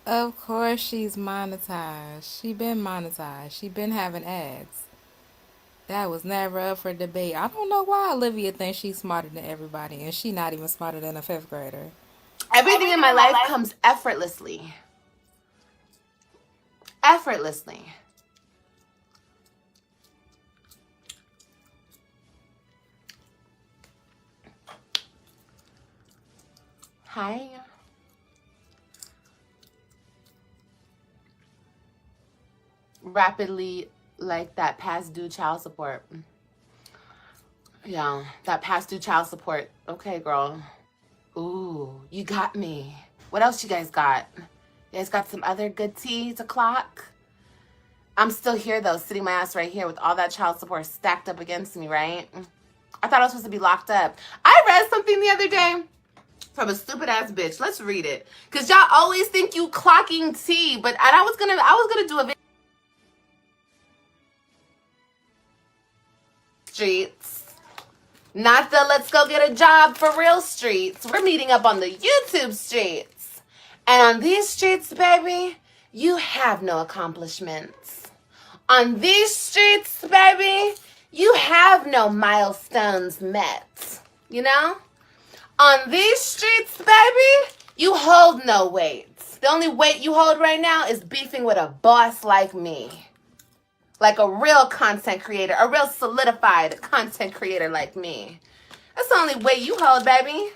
S4: Of course she's monetized. She been monetized. She been having ads. That was never up for debate. I don't know why Olivia thinks she's smarter than everybody, and she not even smarter than a fifth grader.
S2: Everything in my life comes effortlessly. Effortlessly. Hi. Rapidly, like that past due child support. Yeah, that past due child support. Okay, girl. Ooh, you got me. What else you guys got? You guys got some other good tea to clock? I'm still here, though, sitting my ass right here with all that child support stacked up against me, right? I thought I was supposed to be locked up. I read something the other day from a stupid ass bitch. Let's read it. Cause y'all always think you clocking tea, but I was gonna do a video. Streets. Not the let's go get a job for real streets. We're meeting up on the YouTube streets. And on these streets, baby, you have no accomplishments. On these streets, baby, you have no milestones met. You know? On these streets, baby, you hold no weights. The only weight you hold right now is beefing with a boss like me. Like a real content creator, a real solidified content creator like me. That's the only weight you hold, baby.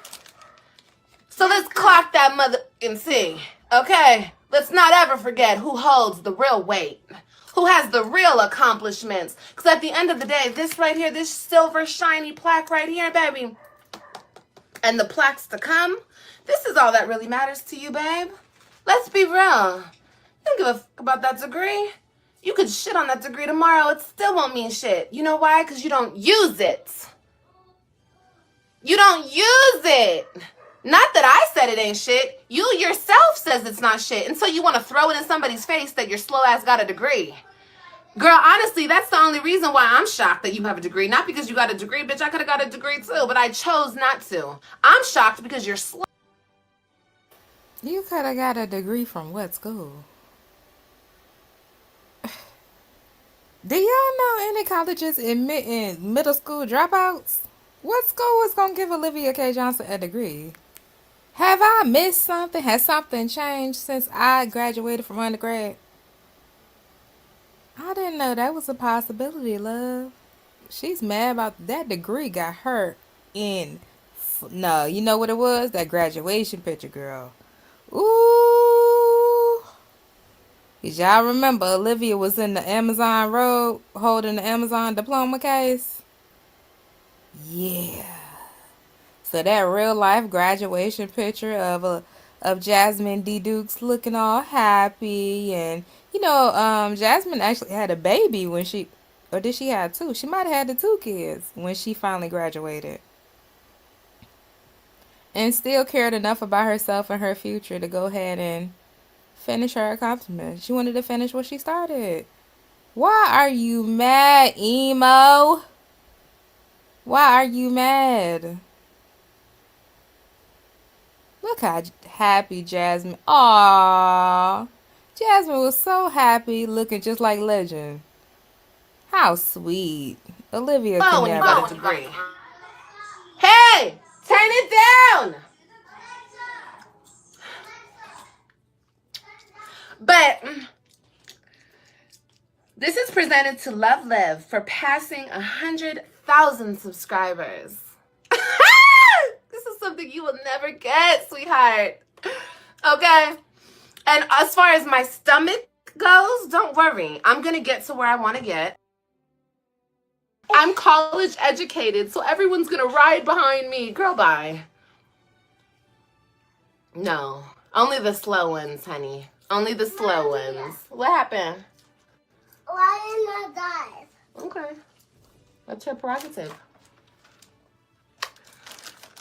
S2: So let's clock that mother and see, okay? Let's not ever forget who holds the real weight, who has the real accomplishments. Because at the end of the day, this right here, this silver shiny plaque right here, baby, and the plaques to come, this is all that really matters to you, babe. Let's be real. You don't give a fuck about that degree. You could shit on that degree tomorrow. It still won't mean shit. You know why? Because you don't use it. You don't use it. Not that I said it ain't shit. You yourself says it's not shit. And so you want to throw it in somebody's face that your slow ass got a degree. Girl, honestly, that's the only reason why I'm shocked that you have a degree. Not because you got a degree, bitch. I could have got a degree too, but I chose not to. I'm shocked because you're slow.
S4: You could have got a degree from what school? Do y'all know any colleges admitting middle school dropouts? What school is going to give Olivia K. Johnson a degree? Have I missed something? Has something changed since I graduated from undergrad? I didn't know that was a possibility, love. She's mad about that degree got her in. No, you know what it was? That graduation picture, girl. Ooh. Did y'all remember Olivia was in the Amazon road holding the Amazon diploma case? Yeah. So that real life graduation picture of Jasmine D. Dukes looking all happy, and Jasmine actually had a baby when she, or did she have two? She might have had the two kids when she finally graduated. And still cared enough about herself and her future to go ahead and finish her accomplishment. She wanted to finish what she started. Why are you mad, emo? Why are you mad? Look how happy Jasmine. Aww. Jasmine was so happy, looking just like Legend. How sweet. Olivia could never.
S2: Got a degree. Hey, turn it down. But this is presented to LIV for passing 100,000 subscribers. This is something you will never get, sweetheart. Okay? And as far as my stomach goes, don't worry. I'm going to get to where I want to get. I'm college educated, so everyone's going to ride behind me. Girl, bye. No. Only the slow ones, honey. Only the slow ones. What happened?
S5: Why didn't I dive?
S2: Okay. That's your prerogative.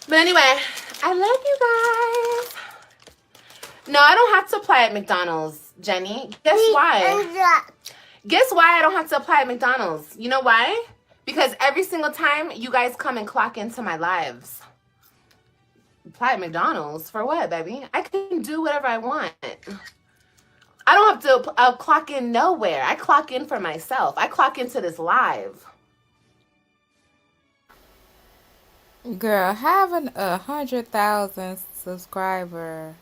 S2: But anyway, I love you guys. No, I don't have to apply at McDonald's, Jenny. Guess why? Guess why I don't have to apply at McDonald's? You know why? Because every single time you guys come and clock into my lives. Apply at McDonald's? For what, baby? I can do whatever I want. I don't have to clock in nowhere. I clock in for myself. I clock into this live.
S4: Girl, having 100,000 subscriber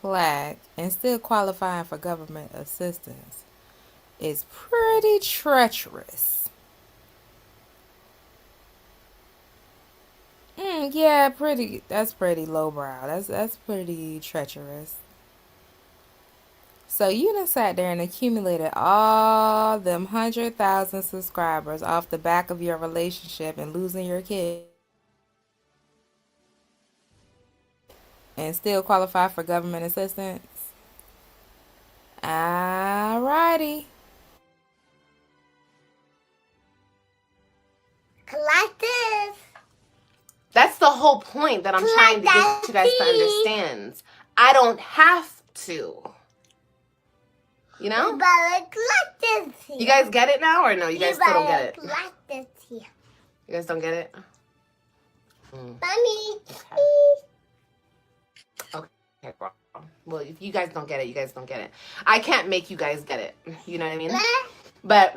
S4: plaque and still qualifying for government assistance is pretty treacherous. Yeah, pretty. That's pretty lowbrow. That's pretty treacherous. So you done sat there and accumulated all them 100,000 subscribers off the back of your relationship and losing your kid, and still qualify for government assistance. Alrighty.
S5: Like this.
S2: That's the whole point that I'm trying to get you guys to understand. I don't have to. You know?
S5: You better like this here.
S2: You guys get it now or no? You guys still don't get it?
S5: Like this here.
S2: You guys don't get it?
S5: Mommy.
S2: Okay, bro. Well, if you guys don't get it, you guys don't get it. I can't make you guys get it. You know what I mean? But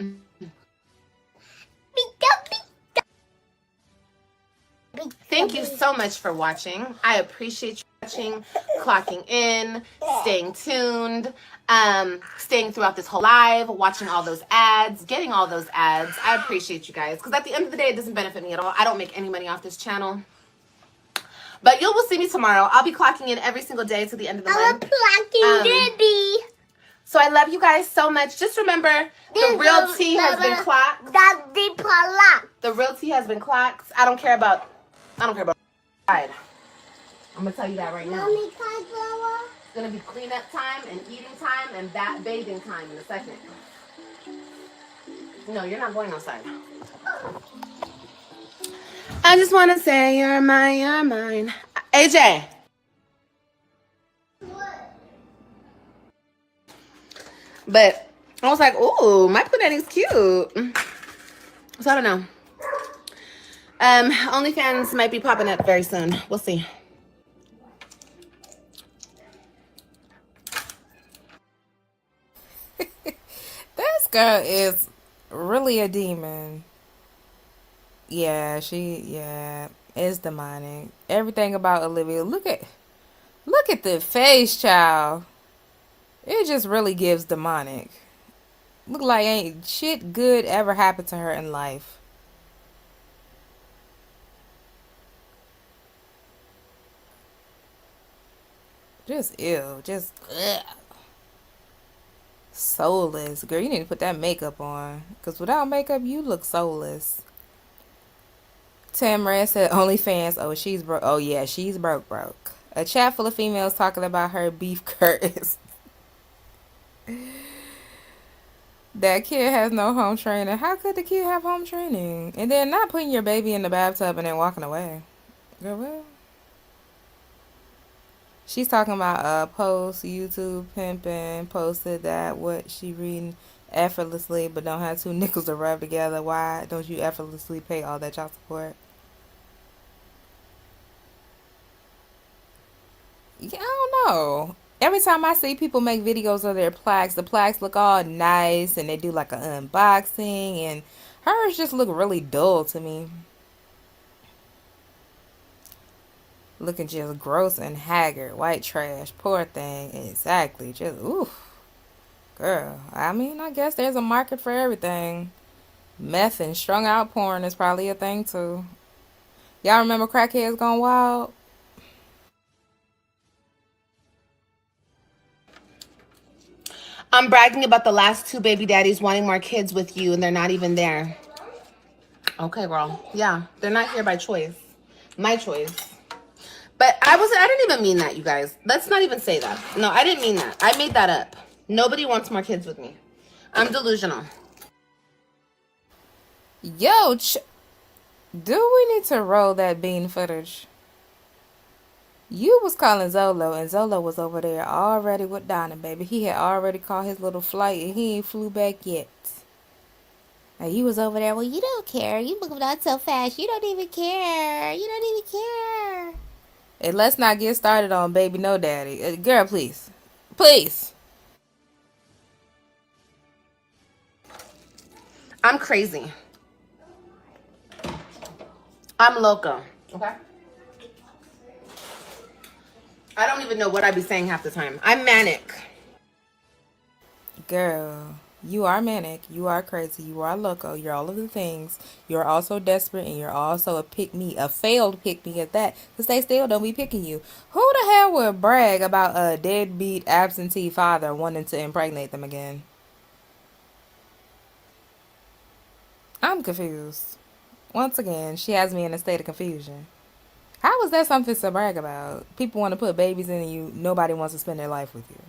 S2: thank you so much for watching. I appreciate you watching, clocking in, staying tuned, staying throughout this whole live, watching all those ads, getting all those ads. I appreciate you guys because at the end of the day, it doesn't benefit me at all. I don't make any money off this channel. But you will see me tomorrow. I'll be clocking in every single day to the end of the month.
S5: I'm clocking baby.
S2: So I love you guys so much. Just remember, the real tea has been clocked. The real tea has been clocked. I don't care about. I'm gonna tell you that right now.
S5: Mommy,
S2: It's gonna be cleanup time and eating time and that bathing time in a second. No, you're not going outside. I just wanna say you're mine, you're mine. AJ. But I was like, ooh, my Punani's cute. So I don't know. OnlyFans might be popping up very soon. We'll see.
S4: This girl is really a demon. Yeah, is demonic. Everything about Olivia. Look at the face, child. It just really gives demonic. Look like ain't shit good ever happened to her in life. Just ew. Just ugh. Soulless. Girl, you need to put that makeup on. Because without makeup, you look soulless. Tamara said OnlyFans. Oh, she's broke. Oh, yeah, she's broke. A chat full of females talking about her beef curtains. That kid has no home training. How could the kid have home training? And then not putting your baby in the bathtub and then walking away. Girl, what? She's talking about post YouTube pimping, posted that what she reading effortlessly but don't have two nickels to rub together. Why don't you effortlessly pay all that child support? Yeah, I don't know. Every time I see people make videos of their plaques, the plaques look all nice and they do like an unboxing, and hers just look really dull to me. Looking just gross and haggard. White trash. Poor thing. Exactly. Just, oof. Girl. I mean, I guess there's a market for everything. Meth and strung out porn is probably a thing too. Y'all remember Crackheads Gone Wild?
S2: I'm bragging about the last two baby daddies wanting more kids with you and they're not even there. Okay, girl. Yeah, they're not here by choice. My choice. But I didn't even mean that, you guys. Let's not even say that. No, I didn't mean that. I made that up. Nobody wants more kids with me. I'm delusional.
S4: Yo, do we need to roll that bean footage? You was calling Zolo, and Zolo was over there already with Donna, baby. He had already caught his little flight, and he ain't flew back yet. And you was over there.
S1: Well, you don't care. You moving on so fast. You don't even care. You don't even care.
S4: And let's not get started on baby no daddy. Girl, please. Please.
S2: I'm crazy. I'm loco. Okay? I don't even know what I be saying half the time. I'm manic.
S4: Girl, you are manic. You are crazy. You are loco. You're all of the things. You're also desperate, and you're also a pick-me, a failed pick-me at that, because they still don't be picking you. Who the hell would brag about a deadbeat absentee father wanting to impregnate them again? I'm confused. Once again, she has me in a state of confusion. How is that something to brag about? People want to put babies in you. Nobody wants to spend their life with you.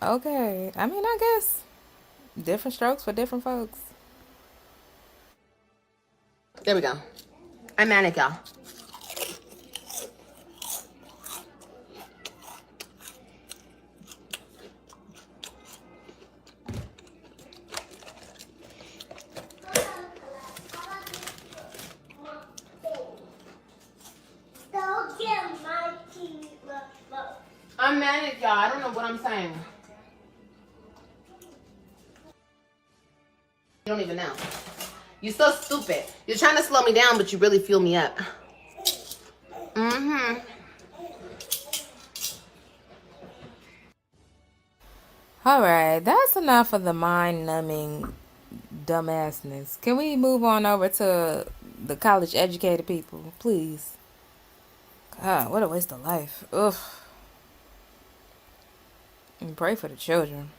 S4: Okay. I mean, I guess different strokes for different folks.
S2: There we go. I'm manic, y'all.
S5: Don't get my teeth. Look.
S2: I'm manic, y'all. I don't know what I'm saying. You don't even know. You're so stupid. You're trying to slow me down, but you really fuel me up. Mm-hmm.
S4: Alright, that's enough of the mind-numbing dumbassness. Can we move on over to the college-educated people, please? God, what a waste of life. Ugh. And pray for the children.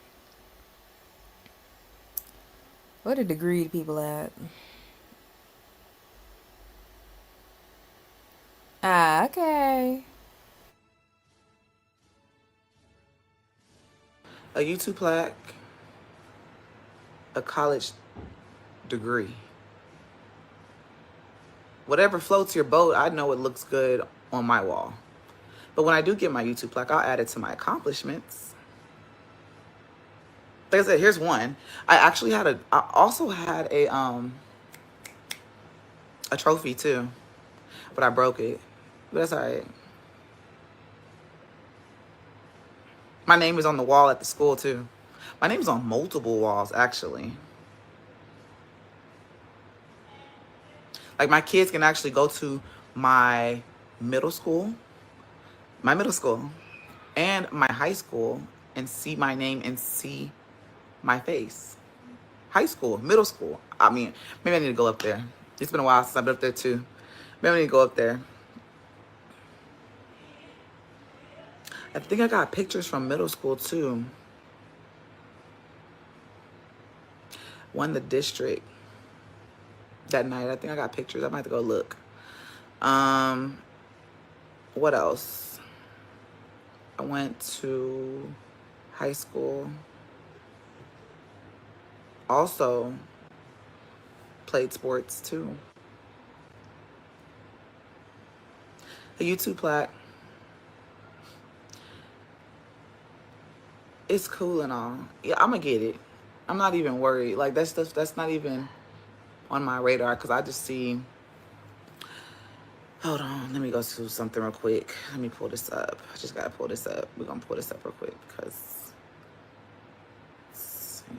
S4: Where the degreed people at? Ah, okay.
S6: A YouTube plaque, a college degree. Whatever floats your boat, I know it looks good on my wall. But when I do get my YouTube plaque, I'll add it to my accomplishments. Like I said, here's one. I also had a trophy too, but I broke it. But that's all right. My name is on the wall at the school too. My name is on multiple walls, actually. Like, my kids can actually go to my middle school, and my high school and see my name and see my face. High school, middle school. I mean, maybe I need to go up there. It's been a while since I've been up there too. Maybe I need to go up there. I think I got pictures from middle school too. Won the district that night. I think I got pictures. I might have to go look. What else? I went to high school. Also played sports too. A YouTube plaque. It's cool and all. Yeah, I'm gonna get it. I'm not even worried. Like, that's not even on my radar, because I just see. Hold on, let me go to something real quick. Let me pull this up. I just gotta pull this up. We're gonna pull this up real quick because. Let's see.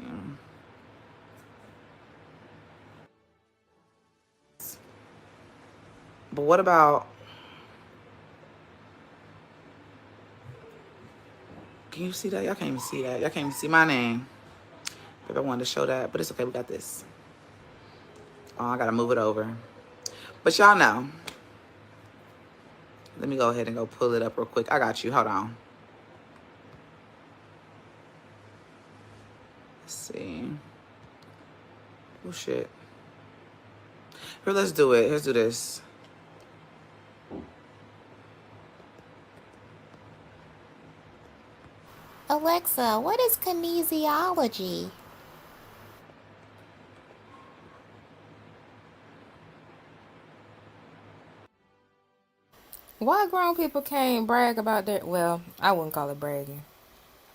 S6: But what about? Can you see that? Y'all can't even see that. Y'all can't even see my name. If I wanted to show that, but it's okay. We got this. Oh, I gotta move it over. But y'all know. Let me go ahead and go pull it up real quick. I got you. Hold on. Let's see. Oh, shit. Here, let's do it. Let's do this.
S1: Alexa, what is kinesiology?
S4: Why grown people can't brag about their, well, I wouldn't call it bragging.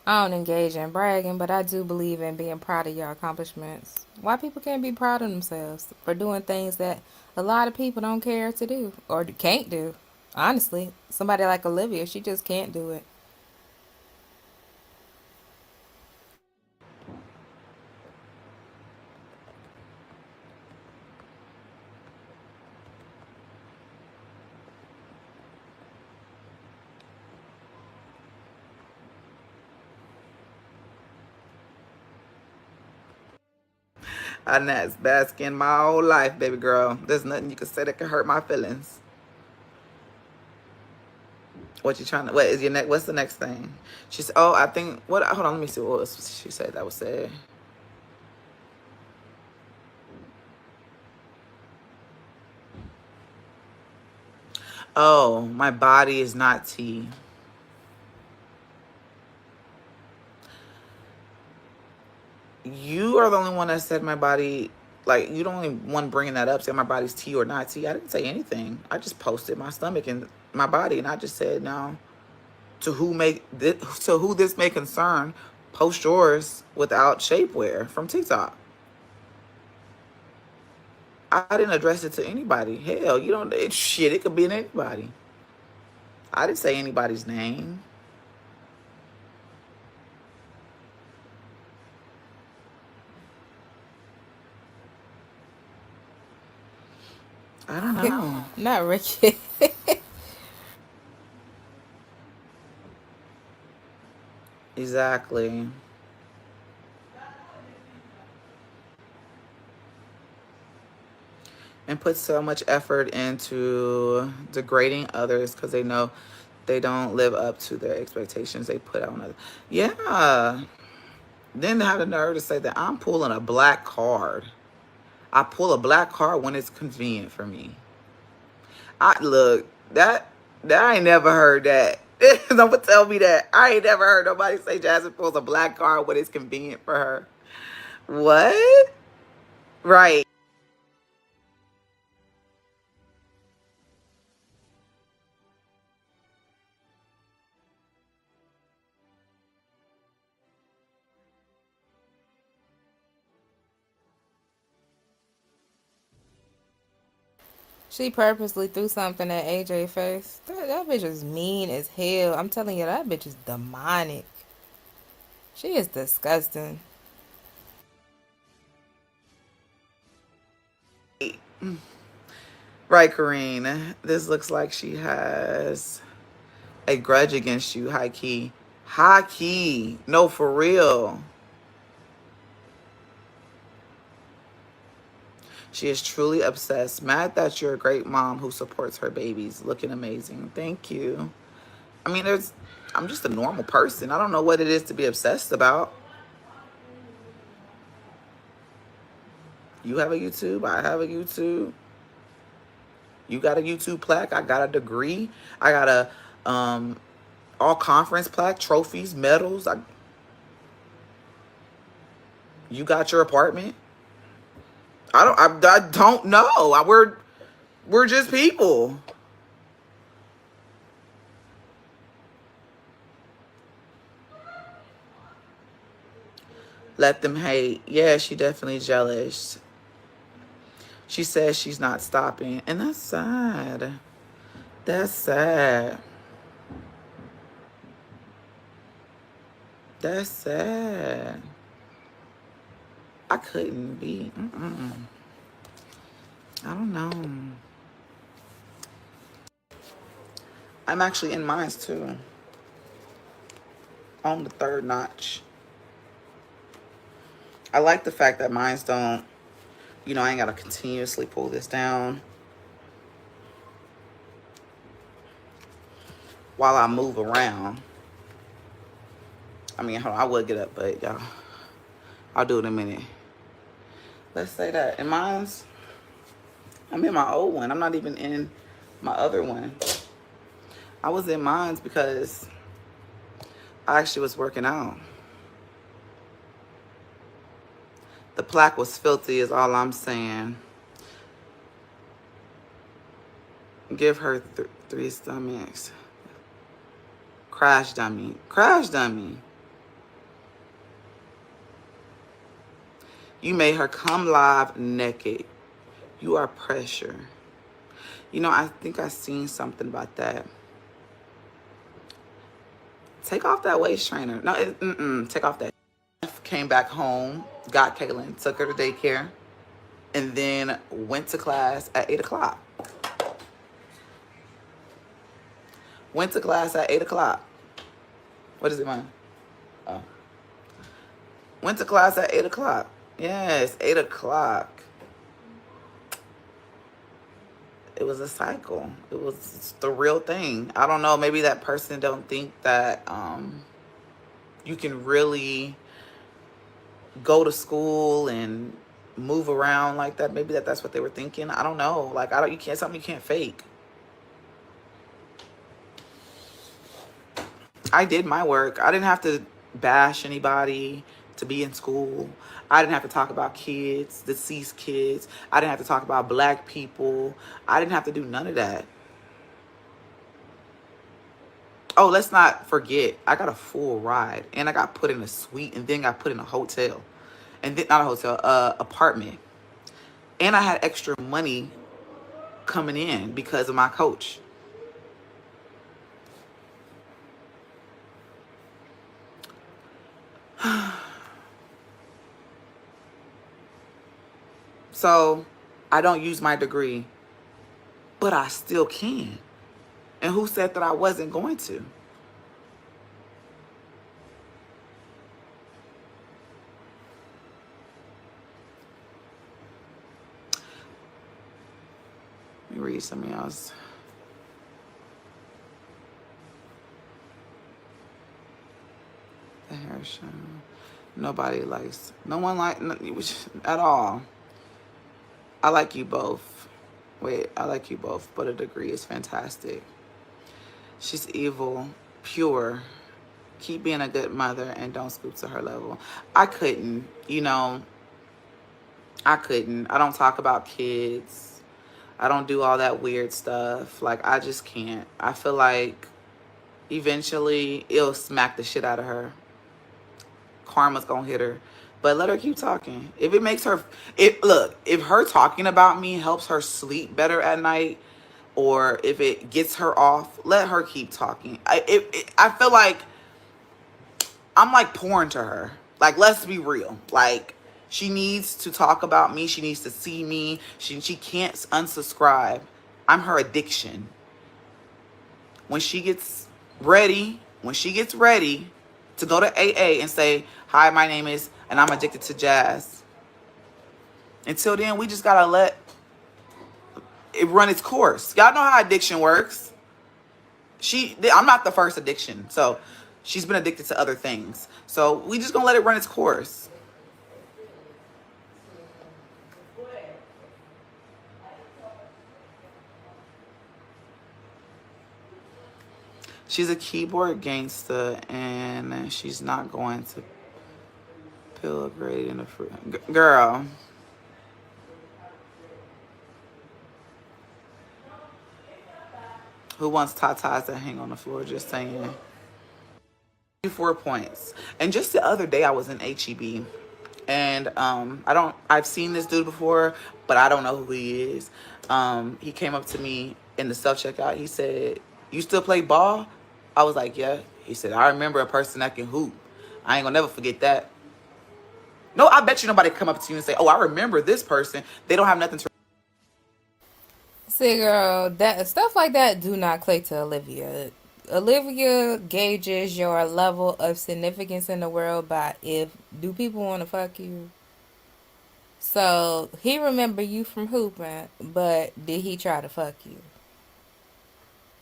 S4: I don't engage in bragging, but I do believe in being proud of your accomplishments. Why people can't be proud of themselves for doing things that a lot of people don't care to do or can't do. Honestly, somebody like Olivia, she just can't do it.
S6: I Nat's basking my whole life, baby girl. There's nothing you can say that can hurt my feelings. What you trying to? What is your next? What's the next thing? She said, "Oh, I think what? Hold on, let me see what was she said. That was said. Oh, my body is not tea. You are the only one that said my body. Like, you the only one bringing that up, saying my body's tea or not tea. I didn't say anything. I just posted my stomach and my body, and I just said no. To who this may concern, post yours without shapewear from TikTok. I didn't address it to anybody. Hell, you don't. Shit, it could be in anybody. I didn't say anybody's name. I don't know.
S4: Not Ricky.
S6: Exactly. And put so much effort into degrading others because they know they don't live up to their expectations they put on others. Yeah. Then they have the nerve to say that I'm pulling a black card. I pull a black card when it's convenient for me. I look that I ain't never heard that. Don't tell me that. I ain't never heard nobody say Jasmine pulls a black card when it's convenient for her. What? Right.
S4: She purposely threw something at AJ face. That bitch is mean as hell. I'm telling you, that bitch is demonic. She is disgusting.
S6: Right, Karine. This looks like she has a grudge against you, high key. High key. No, for real. She is truly obsessed. Mad that you're a great mom who supports her babies. Looking amazing. Thank you. I mean, I'm just a normal person. I don't know what it is to be obsessed about. You have a YouTube. I have a YouTube. You got a YouTube plaque. I got a degree. I got a all conference plaque, trophies, medals. You got your apartment. I don't know. We're just people. Let them hate. Yeah, she definitely jealous. She says she's not stopping, and that's sad. That's sad. That's sad. I couldn't be. I don't know. I'm actually in mines too. On the third notch. I like the fact that mines don't, I ain't got to continuously pull this down while I move around. I mean, hold on, I would get up, but y'all, I'll do it in a minute. Let's say that. In mine's, I'm in my old one. I'm not even in my other one. I was in mine's because I actually was working out. The plaque was filthy is all I'm saying. Give her three stomachs. Crash dummy. Crash dummy. You made her come live naked. You are pressure. You know, I think I seen something about that. Take off that waist trainer. No, take off that. Came back home, got Kaylin, took her to daycare, and then went to class at 8 o'clock. Went to class at 8 o'clock. What is it, man? Oh. Went to class at 8 o'clock. Yes, 8 o'clock. It was a cycle. It was the real thing. I don't know. Maybe that person don't think that you can really go to school and move around like that. Maybe that's what they were thinking. I don't know. Like, you can't, something you can't fake. I did my work. I didn't have to bash anybody to be in school. I didn't have to talk about kids, deceased kids. I didn't have to talk about black people. I didn't have to do none of that. Oh, let's not forget, I got a full ride, and I got put in a suite, and then got put in a hotel, and then not a hotel, apartment. And I had extra money coming in because of my coach. So I don't use my degree, but I still can. And who said that I wasn't going to? Let me read something else. The hair show. Nobody likes, no one like at all. I like you both. Wait, I like you both, but a degree is fantastic. She's evil, pure. Keep being a good mother and don't scoop to her level. I couldn't, you know, I couldn't. I don't talk about kids. I don't do all that weird stuff. Like, I just can't. I feel like eventually it'll smack the shit out of her. Karma's gonna hit her. But let her keep talking. If it makes her, if her talking about me helps her sleep better at night, or if it gets her off, let her keep talking. I feel like I'm like pouring to her. Like, let's be real. Like, she needs to talk about me. She needs to see me. She can't unsubscribe. I'm her addiction. When she gets ready to go to AA and say, hi, my name is, and I'm addicted to jazz. Until then, we just gotta let it run its course. Y'all know how addiction works. I'm not the first addiction, so she's been addicted to other things. So we just gonna let it run its course. She's a keyboard gangster, and she's not going to pill a grade in the fruit. Girl. Who wants tatas that hang on the floor? Just saying. 4 points. And just the other day I was in HEB, and I've seen this dude before, but I don't know who he is. He came up to me in the self-checkout. He said, you still play ball? I was like, yeah. He said, I remember a person that can hoop. I ain't gonna never forget that. No, I bet you nobody come up to you and say, oh, I remember this person. They don't have nothing to.
S4: See, girl, that stuff like that do not click to Olivia. Olivia gauges your level of significance in the world by do people want to fuck you? So he remember you from hooping, but did he try to fuck you?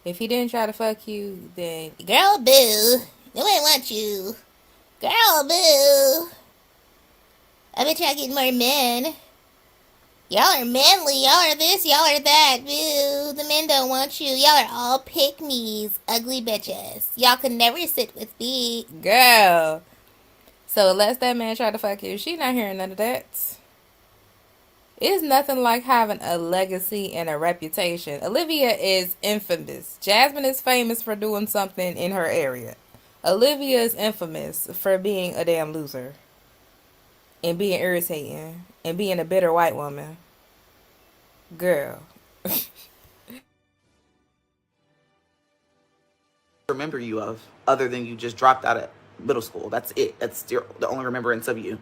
S4: If he didn't try to fuck you, then
S1: Girl, boo. Nobody wants you. Girl, boo. I bet y'all getting more men. Y'all are manly. Y'all are this. Y'all are that. Boo. The men don't want you. Y'all are all pick-me's. Ugly bitches. Y'all could never sit with me.
S4: girl. So unless that man try to fuck you, she not hearing none of that. It's nothing like having a legacy and a reputation. Olivia is infamous. Jasmine is famous for doing something in her area. Olivia is infamous for being a damn loser and being irritating and being a bitter white woman. Girl.
S6: Remember you of, other than you just dropped out of middle school. That's it. That's the only remembrance of you.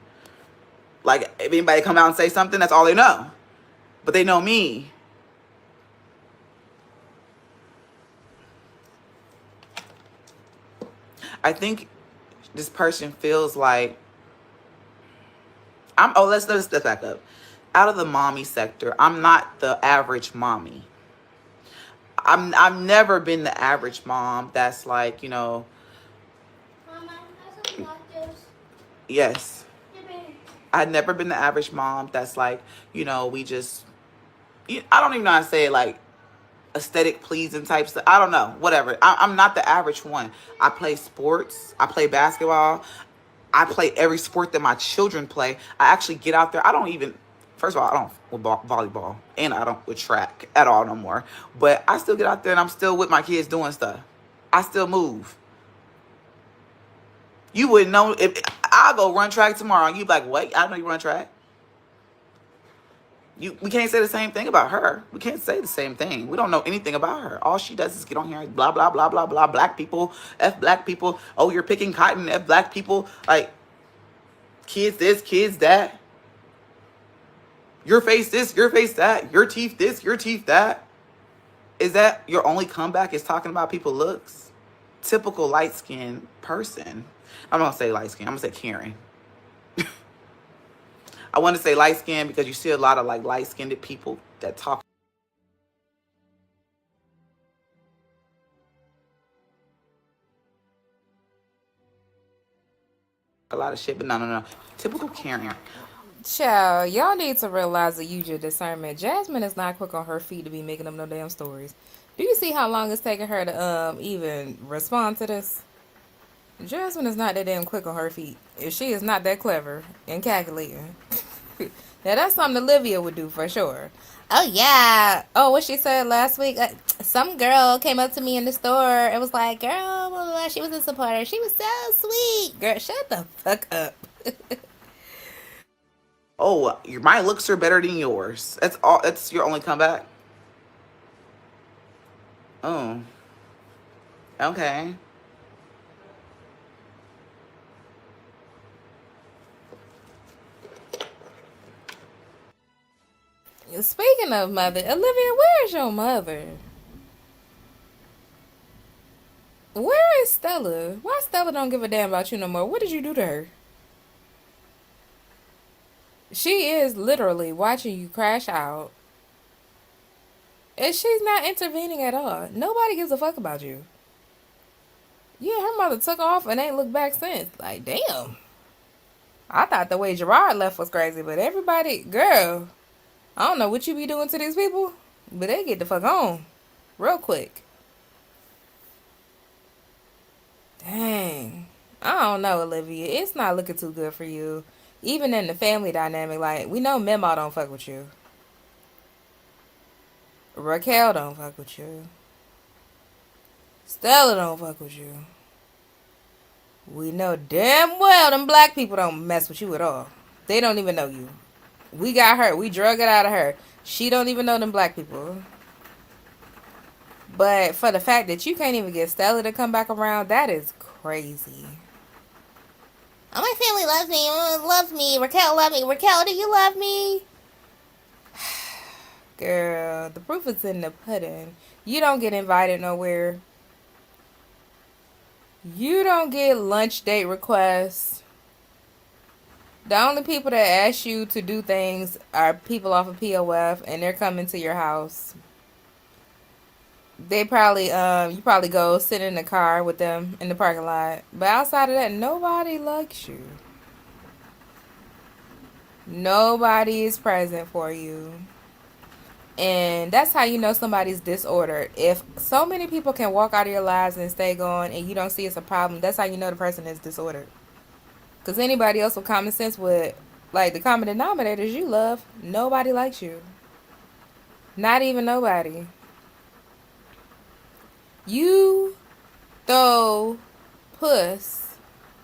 S6: Like, if anybody come out and say something, that's all they know. But they know me. I think this person feels like let's step back up. Out of the mommy sector, I'm not the average mommy. I've never been the average mom that's like,
S5: Mama, has some lactose?
S6: yes.
S5: Yeah, baby.
S6: I've never been the average mom that's like, we just, I don't even know how to say it, like aesthetic pleasing type stuff. I don't know, whatever. I'm not the average one. I play sports. I play basketball. I play every sport that my children play. I actually get out there. First of all, I don't with volleyball, and I don't with track at all no more. But I still get out there, and I'm still with my kids doing stuff. I still move. You wouldn't know if I'll go run track tomorrow, and you'd be like, "What? I know you run track." We can't say the same thing about her. We can't say the same thing. We don't know anything about her. All she does is get on here and blah, blah, blah, blah, blah. Black people, F black people. Oh, you're picking cotton, F black people. Like, kids this, kids that. Your face this, your face that. Your teeth this, your teeth that. Is that your only comeback is talking about people's looks? Typical light-skinned person. I'm not going to say light-skinned. I'm going to say Karen. I want to say light-skinned because you see a lot of like light-skinned people that talk a lot of shit, but no. Typical Karen.
S4: Child, y'all need to realize to use your discernment. Jasmine is not quick on her feet to be making up no damn stories. Do you see how long it's taking her to even respond to this? Jasmine is not that damn quick on her feet. If she is not that clever and calculating. Now that's something Olivia would do for sure.
S1: Oh yeah.
S4: Oh, what she said last week?
S1: Some girl came up to me in the store and was like, "Girl, blah, blah, blah." She was a supporter. She was so sweet.
S4: Girl, shut the fuck up.
S6: Oh, my looks are better than yours. That's all. That's your only comeback. Oh. Okay.
S4: Speaking of mother, Olivia, where's your mother? Where is Stella? Why Stella don't give a damn about you no more? What did you do to her? She is literally watching you crash out. And she's not intervening at all. Nobody gives a fuck about you. Yeah, her mother took off and ain't looked back since. Like, damn. I thought the way Gerard left was crazy, but everybody, girl, I don't know what you be doing to these people, but they get the fuck on real quick. Dang. I don't know, Olivia. It's not looking too good for you. Even in the family dynamic, like, we know Memo don't fuck with you. Raquel don't fuck with you. Stella don't fuck with you. We know damn well them black people don't mess with you at all. They don't even know you. We got her. We drug it out of her. She don't even know them black people. But for the fact that you can't even get Stella to come back around, that is crazy.
S1: Oh, my family loves me. Loves me. Raquel loves me. Raquel, do you love me?
S4: Girl, the proof is in the pudding. You don't get invited nowhere. You don't get lunch date requests. The only people that ask you to do things are people off of POF, and they're coming to your house. They probably, you probably go sit in the car with them in the parking lot. But outside of that, nobody likes you. Nobody is present for you. And that's how you know somebody's disordered. If so many people can walk out of your lives and stay gone and you don't see it's a problem, that's how you know the person is disordered. Because anybody else with common sense would Like, the common denominator is you love. Nobody likes you. Not even nobody. You throw puss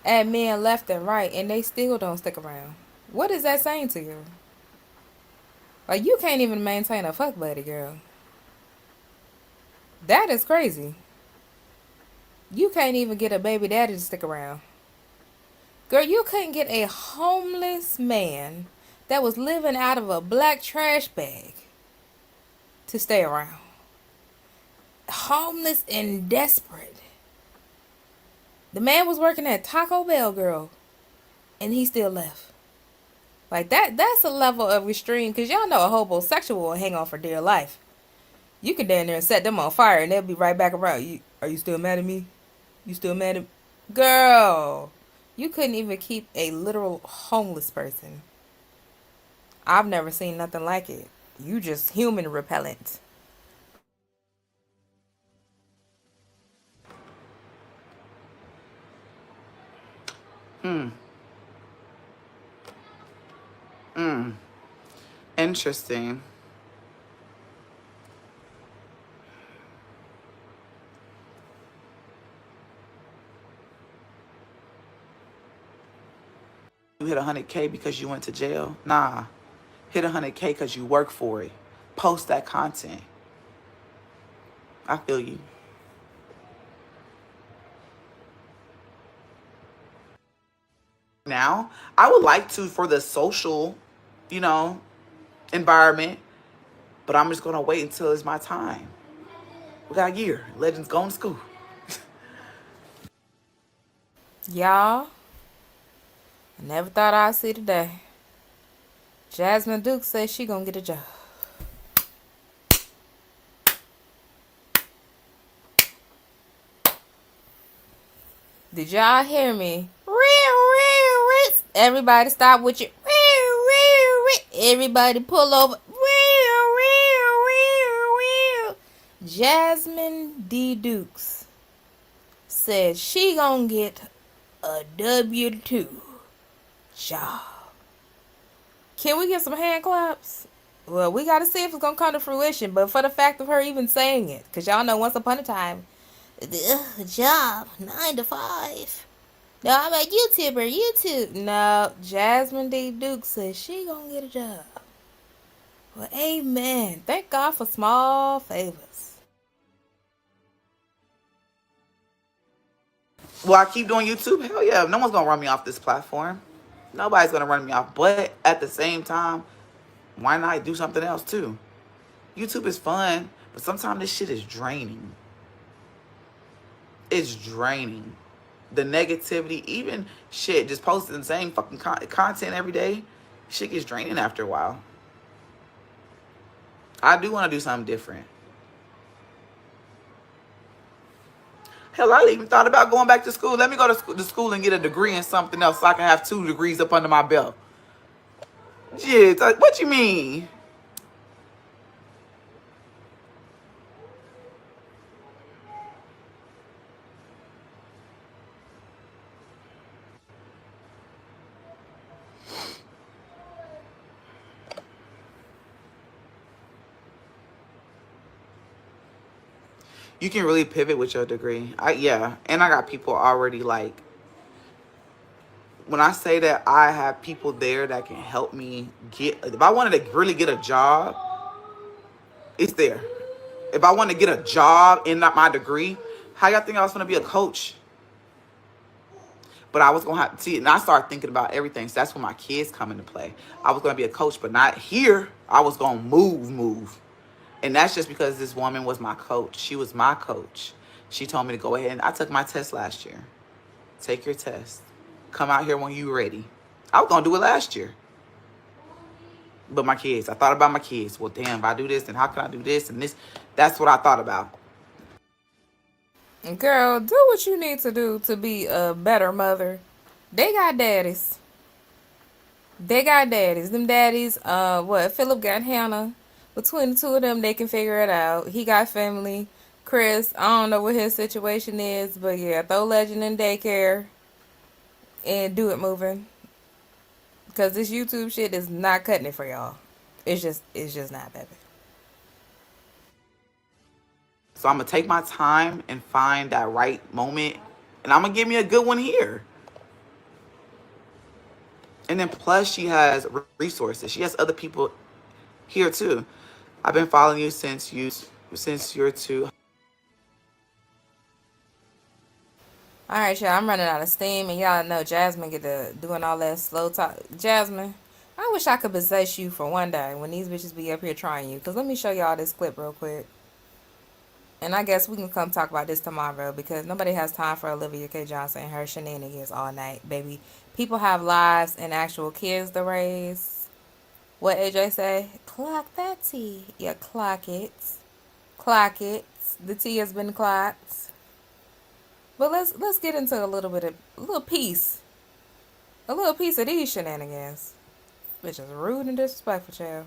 S4: at men left and right, and they still don't stick around. What is that saying to you? Like, you can't even maintain a fuck buddy, girl. That is crazy. You can't even get a baby daddy to stick around. Girl, you couldn't get a homeless man that was living out of a black trash bag to stay around. Homeless and desperate. The man was working at Taco Bell, girl, and he still left. Like, that's a level of extreme, because y'all know a homosexual will hang on for dear life. You could down there and set them on fire, and they'll be right back around. Are you still mad at me? You still mad at me? Girl, you couldn't even keep a literal homeless person. I've never seen nothing like it. You just human repellent.
S6: Interesting. You hit 100K because you went to jail? Nah. Hit 100K because you work for it. Post that content. I feel you. Now, I would like to for the social, environment, but I'm just going to wait until it's my time. We got a year. Legends going to school.
S4: Y'all, I never thought I'd see today. Jasmine Duke says she gonna get a job. Did y'all hear me? Everybody stop with your. Everybody pull over. Jasmine D. Dukes said she gonna get a W-2 job. Can we get some hand claps? Well, we gotta see if it's gonna come to fruition, but for the fact of her even saying it, because y'all know once upon a time, job, 9 to 5. No, I'm a YouTuber, YouTube. No, Jasmine D. Duke says she gonna get a job. Well, amen. Thank God for small favors.
S6: Will I keep doing YouTube? Hell yeah. No one's going to run me off this platform. Nobody's going to run me off. But at the same time, why not do something else too? YouTube is fun, but sometimes this shit is draining. It's draining. The negativity, even shit, just posting the same fucking content every day, shit gets draining after a while. I do want to do something different. Hell, I even thought about going back to school. Let me go to school and get a degree in something else so I can have 2 degrees up under my belt. Shit, what you mean? You can really pivot with your degree. Yeah, and I got people already like, when I say that I have people there that can help me get, if I wanted to really get a job, it's there. If I want to get a job in my degree, how y'all think I was going to be a coach? But I was going to have to see, and I started thinking about everything. So that's when my kids come into play. I was going to be a coach, but not here. I was going to move. And that's just because this woman was my coach. She was my coach. She told me to go ahead, and I took my test last year. Take your test. Come out here when you're ready. I was going to do it last year. But my kids, I thought about my kids. Well, damn, if I do this, then how can I do this and this? That's what I thought about.
S4: Girl, do what you need to do to be a better mother. They got daddies. Them daddies, Philip got Hannah. Between the two of them, they can figure it out. He got family. Chris, I don't know what his situation is, but yeah, throw Legend in daycare and do it moving. Cause this YouTube shit is not cutting it for y'all. It's just not, baby.
S6: So I'm gonna take my time and find that right moment, and I'm gonna give me a good one here. And then plus she has resources. She has other people here too. I've been following you since you're two.
S4: All right, y'all. I'm running out of steam, and y'all know Jasmine get to doing all that slow talk. Jasmine, I wish I could possess you for one day when these bitches be up here trying you. Cause let me show y'all this clip real quick. And I guess we can come talk about this tomorrow because nobody has time for Olivia K. Johnson and her shenanigans all night, baby. People have lives and actual kids to raise. What AJ say? Clock that T. Yeah, clock it. Clock it. The T has been clocked. But let's get into a little piece of these shenanigans. Which is rude and disrespectful, child.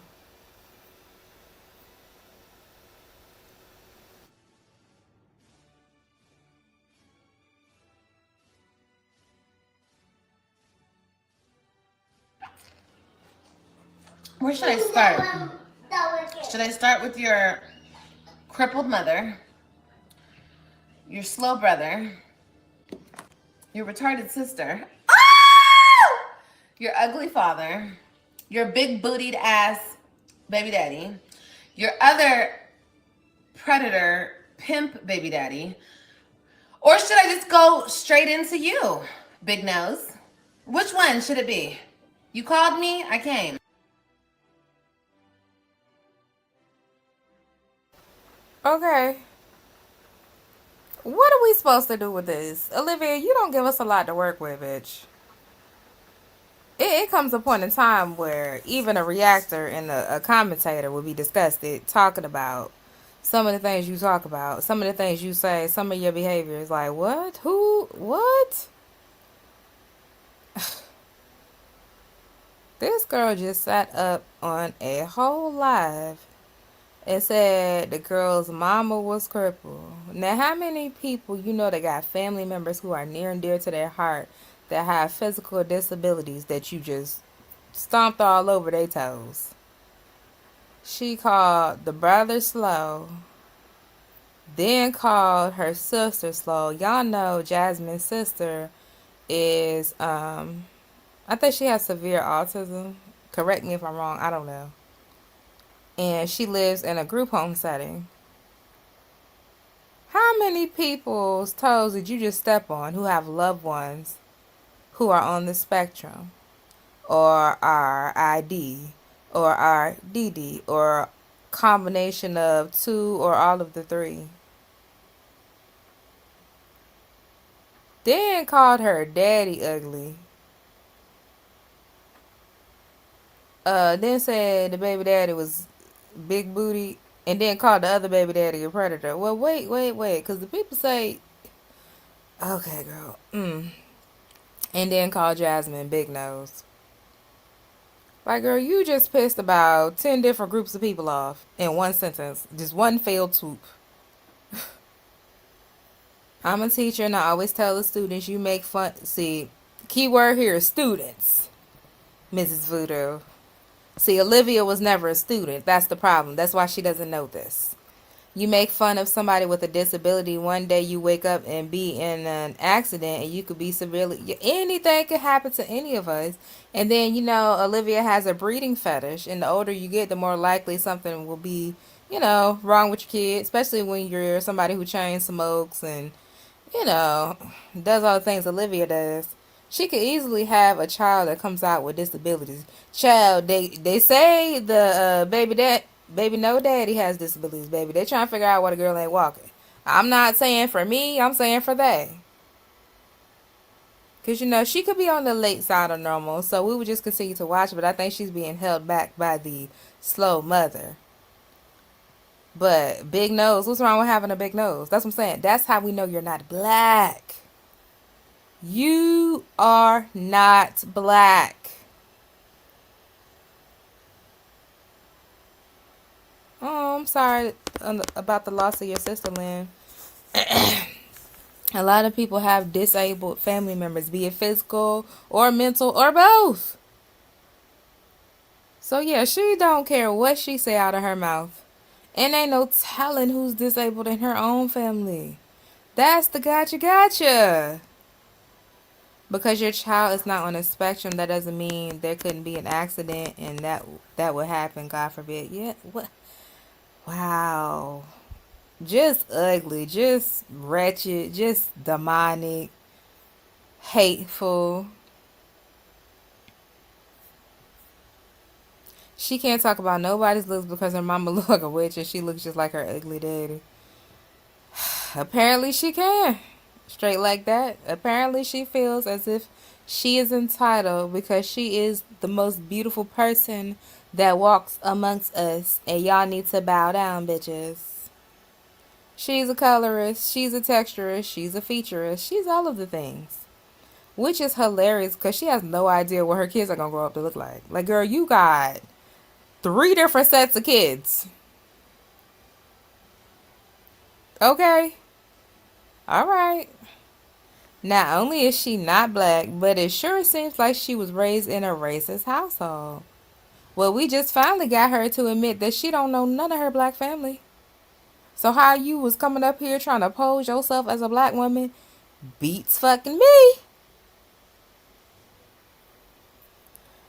S2: Where should I start? Should I start with your crippled mother, your slow brother, your retarded sister, your ugly father, your big bootied ass baby daddy, your other predator pimp baby daddy, or should I just go straight into you, big nose? Which one should it be? You called me, I came.
S4: Okay. What are we supposed to do with this? Olivia, you don't give us a lot to work with, bitch. It comes a point in time where even a reactor and a commentator will be disgusted talking about some of the things you talk about, some of the things you say, some of your behaviors. Like, what? Who? What? This girl just sat up on a whole live and said the girl's mama was crippled. Now, how many people you know that got family members who are near and dear to their heart that have physical disabilities that you just stomped all over their toes? She called the brother slow, then called her sister slow. Y'all know Jasmine's sister is, I think she has severe autism. Correct me if I'm wrong, I don't know. And she lives in a group home setting. How many people's toes did you just step on who have loved ones who are on the spectrum, or are ID, or are DD, or combination of two or all of the three? Then called her daddy ugly. Then said the baby daddy was big booty, and then called the other baby daddy a predator. Well, wait, because the people say, okay, girl, and then called Jasmine big nose. Like, girl, you just pissed about 10 different groups of people off in one sentence, just one failed swoop. I'm a teacher, and I always tell the students you make fun. See, key word here is students, Mrs. Voodoo. See, Olivia was never a student. That's the problem. That's why she doesn't know this. You make fun of somebody with a disability. One day you wake up and be in an accident and you could be severely... Anything could happen to any of us. And then, you know, Olivia has a breeding fetish. And the older you get, the more likely something will be, you know, wrong with your kid. Especially when you're somebody who chain smokes and, you know, does all the things Olivia does. She could easily have a child that comes out with disabilities. Child, they say the baby no daddy has disabilities, baby. They trying to figure out why the girl ain't walking. I'm not saying for me, I'm saying for they. Because, you know, she could be on the late side of normal, so we would just continue to watch, but I think she's being held back by the slow mother. But big nose, what's wrong with having a big nose? That's what I'm saying. That's how we know you're not black. You are not black. Oh, I'm sorry about the loss of your sister, Lynn. A lot of people have disabled family members, be it physical or mental or both. So yeah, she don't care what she say out of her mouth. And ain't no telling who's disabled in her own family. That's the gotcha. Because your child is not on a spectrum, that doesn't mean there couldn't be an accident and that would happen, God forbid. Yeah, what? Wow. Just ugly, just wretched, just demonic, hateful. She can't talk about nobody's looks because her mama look like a witch and she looks just like her ugly daddy. Apparently she can. Straight like that. Apparently she feels as if she is entitled because she is the most beautiful person that walks amongst us. And y'all need to bow down, bitches. She's a colorist. She's a texturist. She's a featurist. She's all of the things. Which is hilarious because she has no idea what her kids are going to grow up to look like. Like, girl, you got 3 different sets of kids. Okay. All right. Not only is she not black, but it sure seems like she was raised in a racist household. Well, we just finally got her to admit that she don't know none of her black family. So how you was coming up here trying to pose yourself as a black woman beats fucking me.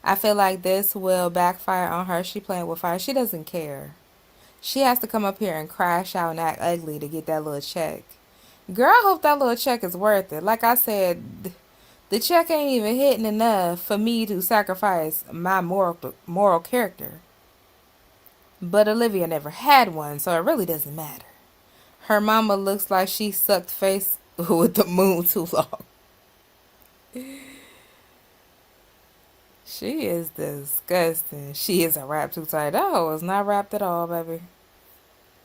S4: I feel like this will backfire on her. She playing with fire. She doesn't care. She has to come up here and crash out and act ugly to get that little check. Girl, I hope that little check is worth it. Like I said, the check ain't even hitting enough for me to sacrifice my moral character. But Olivia never had one, so it really doesn't matter. Her mama looks like she sucked face with the moon too long. She is disgusting. She isn't wrapped too tight. That hoe is not wrapped at all, baby.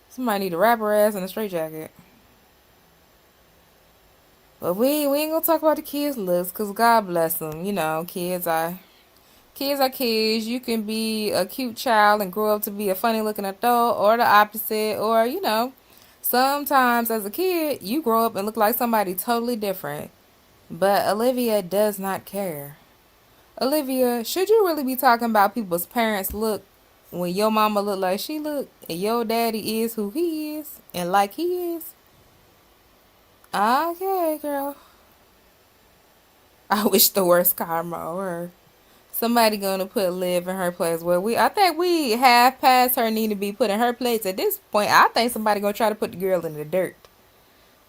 S4: Somebody need to wrap her ass in a straitjacket. But we ain't gonna talk about the kids' looks, cause God bless them. You know, kids are kids. You can be a cute child and grow up to be a funny looking adult, or the opposite, or you know, sometimes as a kid you grow up and look like somebody totally different. But Olivia does not care. Olivia, should you really be talking about people's parents' look when your mama look like she look and your daddy is who he is and like he is? Okay, girl. I wish the worst karma on her. Somebody gonna put Liv in her place. Well, I think we have past her need to be put in her place. At this point, I think somebody gonna try to put the girl in the dirt.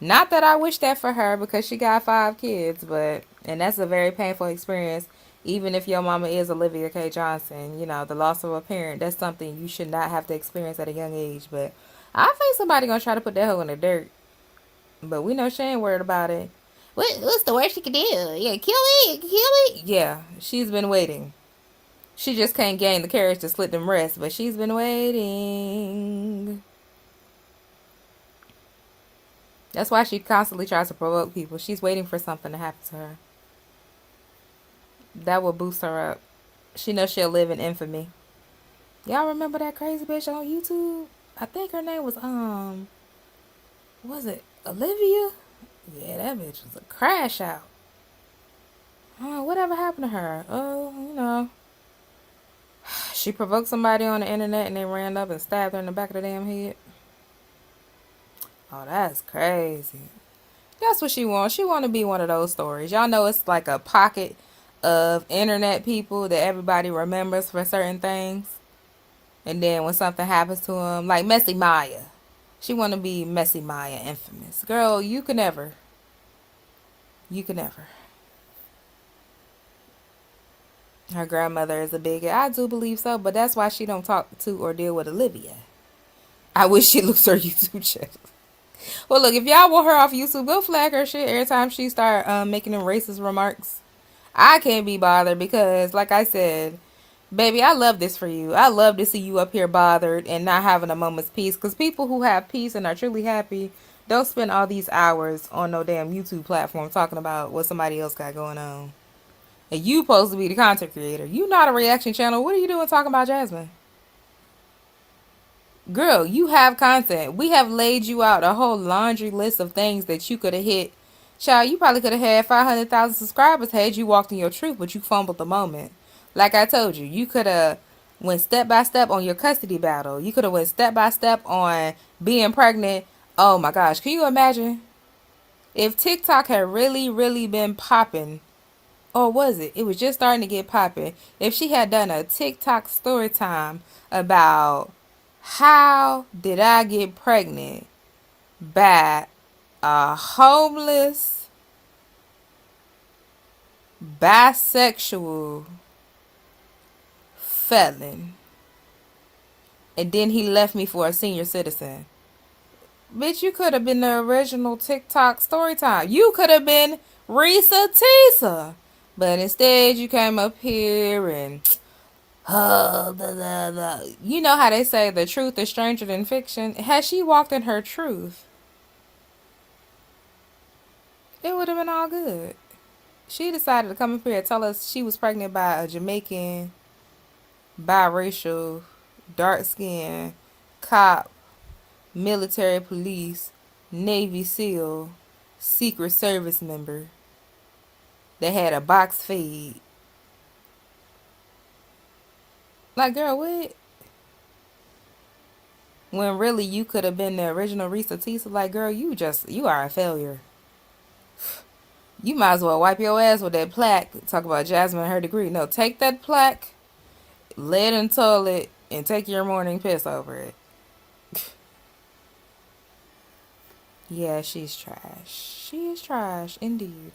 S4: Not that I wish that for her because she got 5 kids, and that's a very painful experience. Even if your mama is Olivia K. Johnson, you know, the loss of a parent, that's something you should not have to experience at a young age. But I think somebody gonna try to put that hoe in the dirt. But we know she ain't worried about it.
S1: What's the worst you can do? Yeah, kill it.
S4: Yeah, she's been waiting. She just can't gain the courage to slit them wrists, but she's been waiting. That's why she constantly tries to provoke people. She's waiting for something to happen to her. That will boost her up. She knows she'll live in infamy. Y'all remember that crazy bitch on YouTube? I think her name was, was it Olivia? Yeah, that bitch was a crash out. Whatever happened to her? You know. She provoked somebody on the internet and they ran up and stabbed her in the back of the damn head. Oh, that's crazy. That's what she wants. She want to be one of those stories. Y'all know it's like a pocket of internet people that everybody remembers for certain things. And then when something happens to them, like Messy Maya. She want to be Messy Maya infamous. Girl, you can never. You can never. Her grandmother is a bigot. I do believe so, but that's why she don't talk to or deal with Olivia. I wish she looks her YouTube channel. Well, look, if y'all want her off YouTube, go flag her shit every time she start making them racist remarks. I can't be bothered because, like I said, baby, I love this for you. I love to see you up here bothered and not having a moment's peace. Because people who have peace and are truly happy don't spend all these hours on no damn YouTube platform talking about what somebody else got going on. And you supposed to be the content creator. You not a reaction channel. What are you doing talking about Jasmine? Girl, you have content. We have laid you out a whole laundry list of things that you could have hit. Child, you probably could have had 500,000 subscribers had you walked in your truth, but you fumbled the moment. Like I told you, you could have went step by step on your custody battle. You could have went step by step on being pregnant. Oh my gosh, can you imagine if TikTok had really, really been popping? Or was it? It was just starting to get popping. If she had done a TikTok story time about how did I get pregnant by a homeless, bisexual felon, and then he left me for a senior citizen. Bitch, you could have been the original TikTok story time. You could have been Risa Tisa. But instead, you came up here and you know how they say the truth is stranger than fiction. Had she walked in her truth, it would have been all good. She decided to come up here and tell us she was pregnant by a Jamaican, biracial, dark-skinned cop, military police, Navy SEAL, Secret Service member that had a box fade. Like, girl, what? When really you could have been the original Risa Tisa. Like, girl, you are a failure. You might as well wipe your ass with that plaque. Talk about Jasmine and her degree. No, take that plaque, lay it in the toilet, and take your morning piss over it. Yeah, she's trash. She is trash, indeed.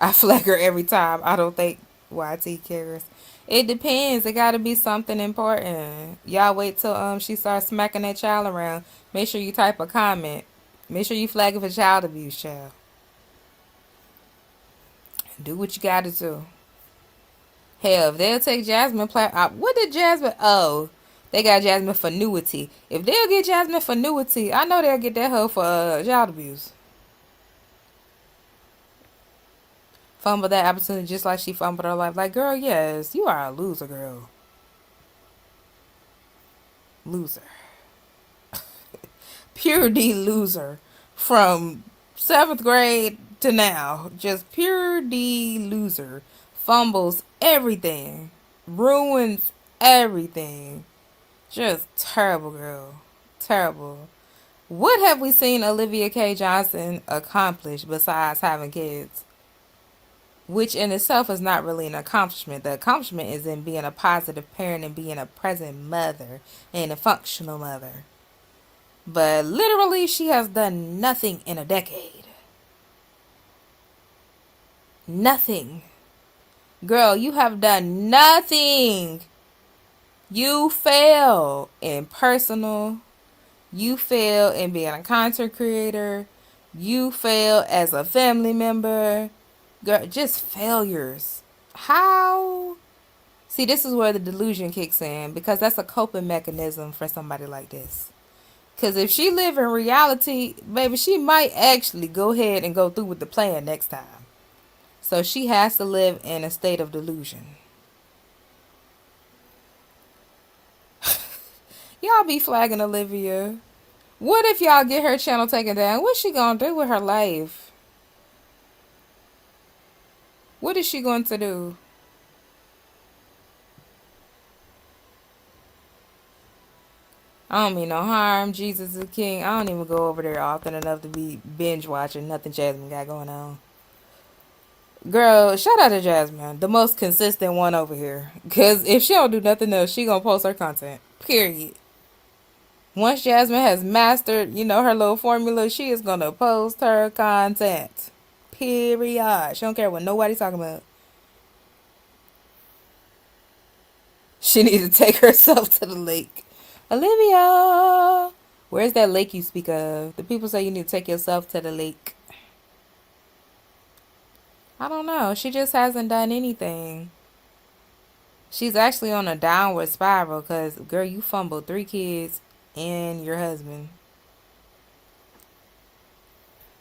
S4: I flag her every time. I don't think YT cares. It depends. It gotta be something important. Y'all wait till she starts smacking that child around. Make sure you type a comment. Make sure you flag it for child abuse, child. Do what you gotta do. Hell, if they'll take Jasmine what did Jasmine? Oh, they got Jasmine for annuity. If they'll get Jasmine for annuity, I know they'll get that hoe for child abuse. Fumble that opportunity just like she fumbled her life. Like, girl, yes, you are a loser, girl. Loser. Pure D loser. From 7th grade to now. Just pure D loser. Fumbles everything. Ruins everything. Just terrible, girl. Terrible. What have we seen Olivia K. Johnson accomplish besides having kids? Which in itself is not really an accomplishment. The accomplishment is in being a positive parent and being a present mother and a functional mother. But literally, she has done nothing in a decade. Nothing. Girl, you have done nothing. You fail in personal. You fail in being a content creator. You fail as a family member. Girl, just failures. How? See, this is where the delusion kicks in, because that's a coping mechanism for somebody like this. Because if she live in reality, baby, she might actually go ahead and go through with the plan next time. So she has to live in a state of delusion. Y'all be flagging Olivia. What if y'all get her channel taken down? What's she gonna do with her life? What is she going to do? I don't mean no harm. Jesus is king. I don't even go over there often enough to be binge watching nothing Jasmine got going on. Girl, shout out to Jasmine, the most consistent one over here. Because if she don't do nothing else, she gonna post her content. Period. Once Jasmine has mastered, her little formula, she is gonna post her content. Period. She don't care what nobody's talking about. She need to take herself to the lake. Olivia! Where's that lake you speak of? The people say you need to take yourself to the lake. I don't know. She just hasn't done anything. She's actually on a downward spiral because, girl, you fumbled 3 kids and your husband.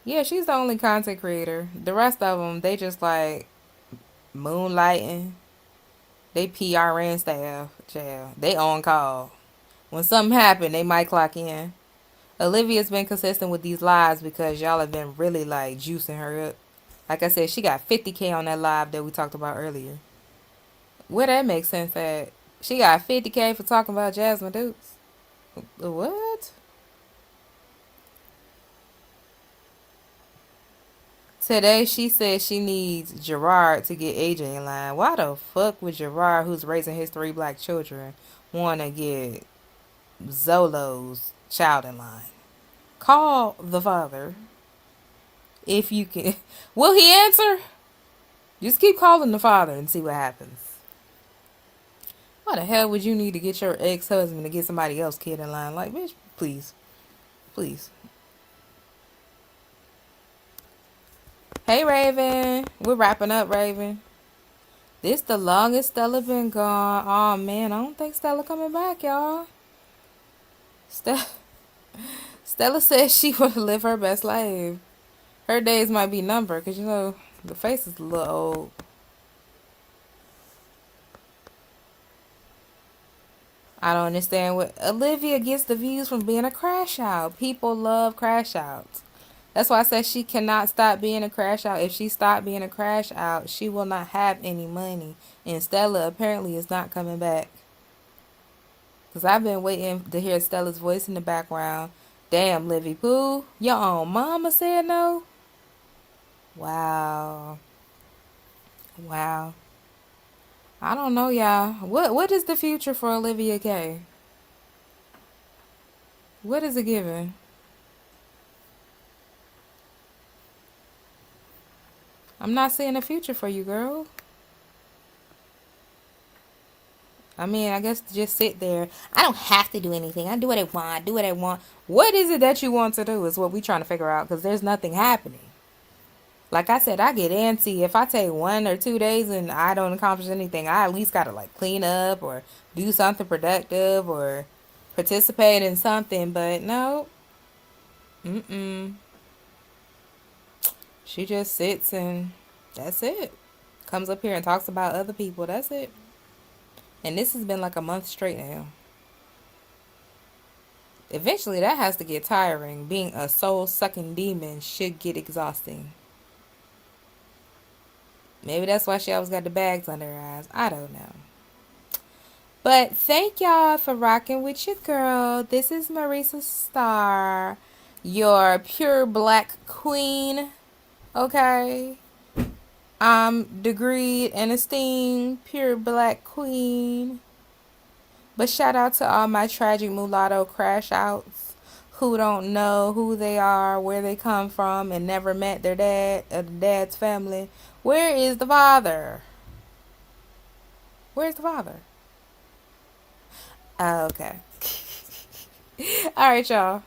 S4: Yeah, she's the only content creator. The rest of them, they just like moonlighting. They PRN staff, child. They on call. When something happen, they might clock in. Olivia's been consistent with these lives because y'all have been really like juicing her up. Like I said, she got 50K on that live that we talked about earlier. Where that makes sense at? She got 50K for talking about Jasmine Dukes. What? Today she said she needs Gerard to get AJ in line. Why the fuck would Gerard, who's raising his 3 black children, want to get Zolo's child in line? Call the father. If you can. Will he answer? Just keep calling the father and see what happens. Why the hell would you need to get your ex-husband to get somebody else kid in line? Like, bitch, please. Please. Hey, Raven. We're wrapping up, Raven. This the longest Stella been gone. Oh, man. I don't think Stella coming back, y'all. Stella says she want to live her best life. Her days might be numbered because, you know, the face is a little old. I don't understand what Olivia gets the views from being a crash out. People love crash outs. That's why I said she cannot stop being a crash out. If she stopped being a crash out, she will not have any money. And Stella apparently is not coming back. Because I've been waiting to hear Stella's voice in the background. Damn, Livy Pooh. Your own mama said no? Wow. Wow. I don't know, y'all. What is the future for Olivia K? What is it giving? I'm not seeing a future for you, girl. I mean, I guess just sit there. I don't have to do anything. I do what I want. Do what I want. What is it that you want to do is what we trying to figure out, because there's nothing happening. Like I said, I get antsy. If I take 1 or 2 days and I don't accomplish anything, I at least got to like clean up or do something productive or participate in something. But no. She just sits and that's it. Comes up here and talks about other people. That's it. And this has been like a month straight now. Eventually that has to get tiring. Being a soul-sucking demon should get exhausting. Maybe that's why she always got the bags under her eyes. I don't know. But thank y'all for rocking with your girl. This is Marisa Starr, your pure black queen. Okay? Degreed and esteemed pure black queen. But shout out to all my tragic mulatto crash outs who don't know who they are, where they come from, and never met their dad or the dad's family. Where is the father? Where's the father? Oh, okay. All right, y'all.